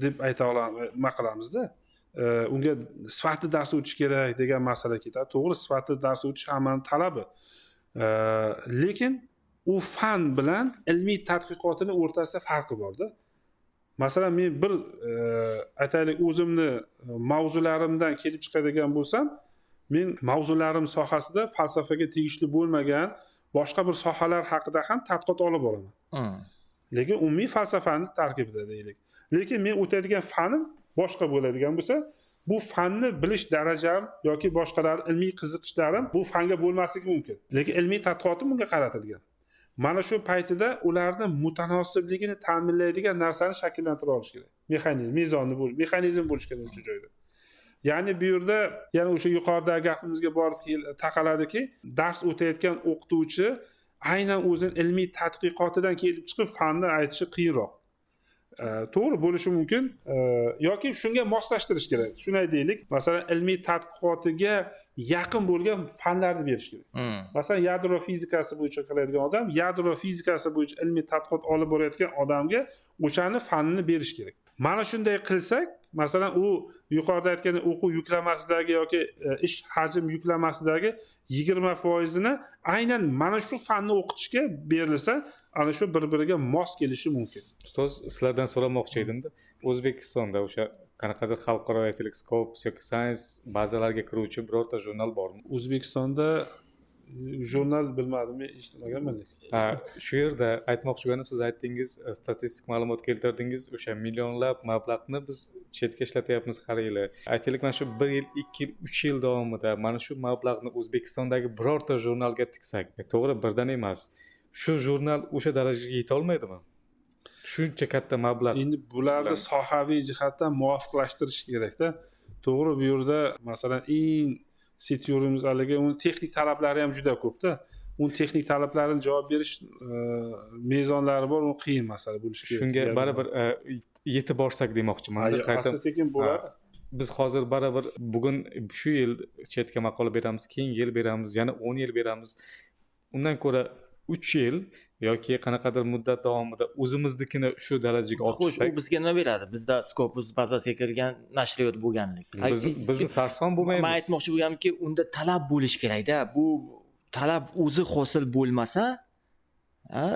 deb ayta olamiz, nima qilamizda. Unga sifatli dars o'tish kerak degan masala ketadi. To'g'ri, sifatli dars o'tish hammaning talabi. Lekin u fan bilan ilmiy tadqiqotning o'rtasida farqi bor-da. Masalan, men bir aytaylik o'zimni mavzularimdan kelib chiqadigan bo'lsam, men mavzularim sohasida falsafaga tegishli bo'lmagan boshqa bir sohalar haqida ham tadqiqot olib boraman. Lekin umumiy falsafani tarkibida deylik. Lekin men o'tadigan fanim boshqa bo'ladigan bo'lsa, bu fanni bilish darajam yoki boshqalar ilmiy qiziqishlarim bu fanga bo'lmasligi mumkin. Lekin ilmiy tadqiqotim bunga qaratilgan. Mana shu paytida ularni mutanosibligini ta'minlaydigan narsani shakllantira olish kerak. Mexanizm bo'lish kerak o'sha joyda. Ya'ni bu yerda yana o'sha yuqoridagi gapimizga borib taqaladiki, dars o'tayotgan o'qituvchi aynan o'zining ilmiy tadqiqotidan kelib chiqib fanni aytishi qiyinroq. To'g'ri bo'lishi mumkin yoki shunga moslashtirish kerak. Shunday deylik, masalan, ilmiy tadqiqotiga yaqin bo'lgan fanlarni berish kerak. Masalan, yadro fizikasi bo'yicha qiladigan odam, yadro fizikasi bo'yicha ilmiy tadqiqot olib borayotgan odamga o'shani fanni berish kerak. Mana shunday qilsak, masalan, u yuqorida aytgan o'quv yuklamasidagi yoki ish hajm yuklamasidagi 20% ni aynan mana shu fanni o'qitishga berilsa, ana shu bir-biriga mos kelishi mumkin. Ustoz, sizlardan so'ramoqchi edimda, O'zbekistonda o'sha qanaqadir xalqaro aytaylik Scopus yoki Science bazalariga kiruvchi birorta jurnal bormi? O'zbekistonda jurnal bilmadim, men eshitmaganman. Shu yerda aytmoqchi bo'lganim, siz aytdingiz, statistik ma'lumot keltirdingiz, o'sha millionlab mablag'ni biz chetga ishlatyapmiz har yili. Aytaylik, mana shu 1 yil, 2 yil, 3 yil davomida mana shu mablag'ni O'zbekistondagi birorta jurnalga tiksak, to'g'ri, birdan emas. Shu jurnal o'sha darajaga yeta olmaydimi? Shuncha katta mablag'. Endi bularni sohaviy jihatdan muvofiqlashtirish kerak-da. To'g'ri, bu yerda masalan eng setyurimiz haligi uni texnik talablari ham juda ko'p-da. Uni texnik talablarini javob berish mezonlari bor, u qiyin masala bo'lishi kerak. Shunga baribir yetib borsak demoqchiman. Asta-sekin bo'ladi. Biz hozir baribir bugun shu yil chetga maqola beramiz, keyingi yil beramiz, yana 10 yil beramiz. Undan ko'ra 3 yil yoki qanaqadir muddat davomida o'zimiznikini shu darajaga olib Xo'sh, u chiqsak, bizga nima beradi? Bizda Scopus bazasiga kirgan nashriyot bo'lganlik. bizni sarson bo'lmaymiz. Men aytmoqchi bo'lganimki, unda talab bo'lish kerak-da. Bu talab o'zi hosil bo'lmasa,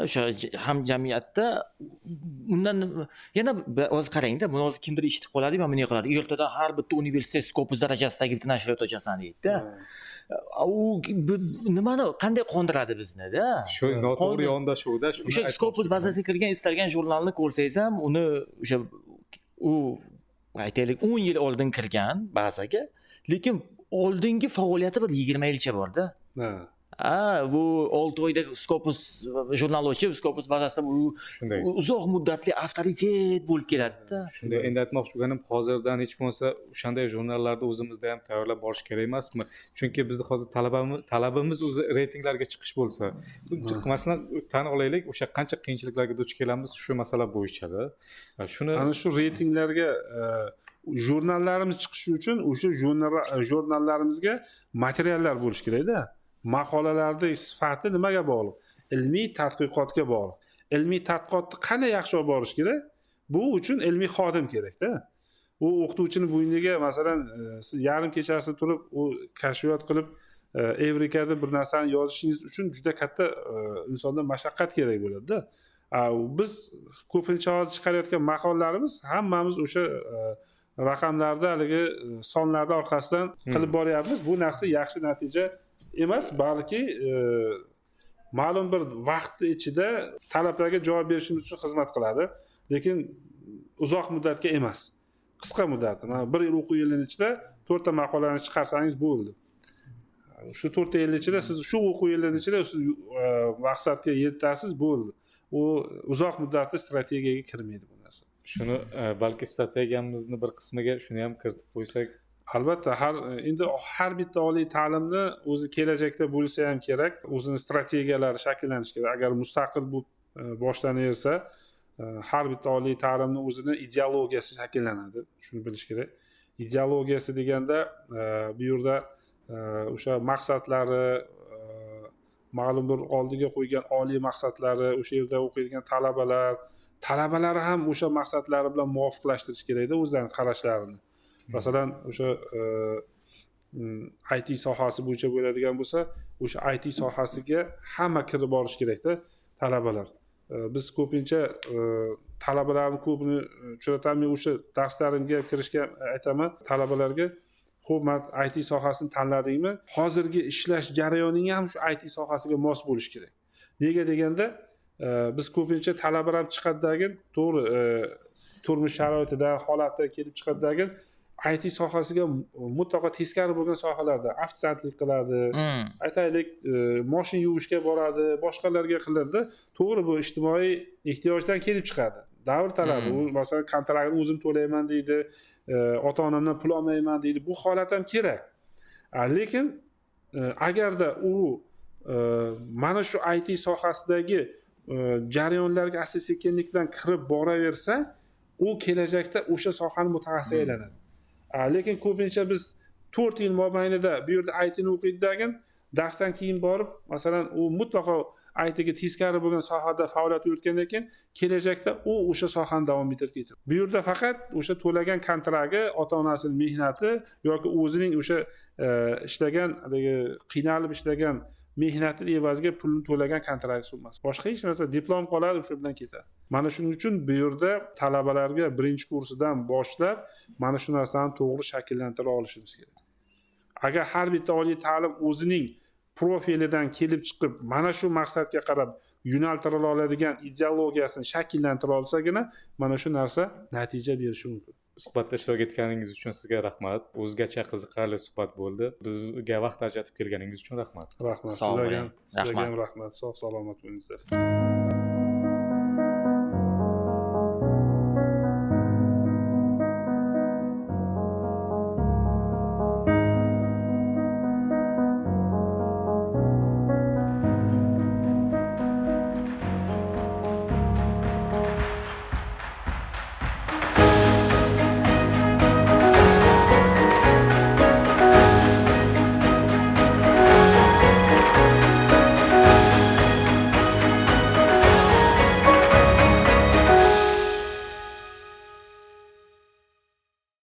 o'sha ham jamiyatda undan yana hozir qarang-da, buni hozir kimdir eshitib qoladi, mana bunday qiladi. Ertadan har bitta universitet Scopus darajasidagi bitta nashriyot ochasan deydi-da. U nimani qanday qondiradi bizni-da? Shu noto'g'ri yondashuvda shuni O'sha Scopus bazasiga kirgan istalgan jurnalni ko'rsangiz ham, uni o'sha u aytaylik 10 yil oldin kirgan bazaga, lekin oldingi faoliyati bir 20 yilcha bor-da. Bu 6 oyda Scopus jurnal ochib, Scopus bazasida bu shunday uzoq muddatli avtoritet bo'lib keladi-da. shunday endi aytmoqchi bo'lganim, hozirdan hech bo'lmasa o'shanday jurnallarni o'zimizda ham tayyorlab borish kerak emasmi? Chunki bizni hozir talabimiz o'zi reytinglarga chiqish bo'lsa, masalan tan olaylik, o'sha qancha qiyinchiliklarga duch kelamiz shu masala bo'yicha-da. Shuni ana shu reytinglarga jurnallarimiz chiqishi uchun o'sha jurnallarimizga materiallar bo'lishi kerak-da. Maqolalarning sifati nimaga bog'liq? Ilmiy tadqiqotga bog'liq. Ilmiy tadqiqotni qanday yaxshi olib borish kerak? Bu uchun ilmiy xodim kerak-da. U o'qituvchini bo'yniga masalan siz yarim kechasi turib u kashfiyot qilib Evrikada bir narsani yozishingiz uchun juda katta insondan mashaqqat kerak bo'ladi-da. Biz ko'pincha hozir chiqarayotgan maqolalarimiz hammamiz o'sha raqamlarda haligi sonlarda orqasidan qilib boryapmiz. Bu narsa yaxshi natija emas, balki ma'lum bir vaqt ichida talablarga javob berishimiz uchun xizmat qiladi, lekin uzoq muddatga emas. Qisqa muddat. Mana 1 yil o'quv yilining ichida 4 ta maqolani chiqarsangiz bo'ldi. Shu 4 yil ichida siz shu o'quv yilining ichida siz maqsadga yetasiz, bo'ldi. U uzoq muddatli strategiyaga kirmaydi bu narsa. shuni balki strategiyamizni bir qismiga shuni ham kiritib qo'ysak. Albatta, har bitta oliy ta'limni o'zi kelajakda bo'lsa ham kerak, o'zini strategiyalari shakllanishi kerak. Agar mustaqil bu boshlanaversa, har bitta oliy ta'limni o'zini ideologiyasi shakllanadi. Shuni bilish kerak. Ideologiyasi deganda bu yerda o'sha maqsadlari, ma'lum bir oldiga qo'ygan oliy maqsadlari, o'sha yerda o'qiydigan talabalari ham o'sha maqsadlari bilan muvofiqlashtirish kerak-da o'zlarining qarashlarini. Masalan, o'sha IT sohasi bo'yicha bo'ladigan bo'lsa, o'sha IT sohasiga hamma kirib borish kerak-da talabalar. Biz ko'pincha talabalarni ko'pini uchrataman, o'sha darslarimga kirishga aytaman talabalarga, "Xo'p, men IT sohasini tanladingmi? Hozirgi ishlash jarayoning ham shu IT sohasiga mos bo'lishi kerak." Nega deganda, biz ko'pincha talabalar chiqadidagi to'g'ri turmush sharoitidan, holatdan kelib chiqadidagi IT sohasiga mutlaqo teskari bo'lgan sohalarda ofitsiantlik qiladi, aytaylik, mashina yuvishga boradi, boshqalarga qiladi. To'g'ri, bu ijtimoiy ehtiyojdan kelib chiqadi. Davr talabi. U masalan kontraktni o'zim to'layman deydi, ota-onamdan pul olmayman deydi. Bu holat ham kerak. Lekin agarda u mana shu IT sohasidagi jarayonlarga asta-sekinlik bilan kirib boraversa, u kelajakda o'sha sohaning mutaxassisiga aylanadi. Lekin ko'pincha biz 4 yil mobaynida bu yerda IT ni o'qiydidagin, darsdan keyin borib, masalan, u mutlaqo IT ga teskari bo'lgan sohada faoliyat yuritgandan keyin kelajakda u o'sha sohani davom ettirib ketadi. Bu yerda faqat o'sha to'lagan kontragi, ota-onasining mehnati yoki o'zining o'sha ishlagan, qiynalib ishlagan mehnati evaziga pulni to'lagan kontrakt summasi. Boshqa hech narsa, diplom qoladi, shu bilan ketadi. Mana shuning uchun bu yerda talabalarga birinchi kursidan boshlab mana shu narsani to'g'ri shakllantira olishimiz kerak. Agar har bitta oliy ta'lim o'zining profilidan kelib chiqib, mana shu maqsadga qarab yo'naltira oladigan ideologiyasini shakllantira olsagina, mana shu narsa natija berishi mumkin. Suhbatda ishtirok etganingiz uchun sizga rahmat. O'zgacha qiziqarli suhbat bo'ldi. Bizga vaqt ajratib kelganingiz uchun rahmat. Rahmat. Sog' bo'ling. Sizlarga ham rahmat. Sog' salomat bo'linglar.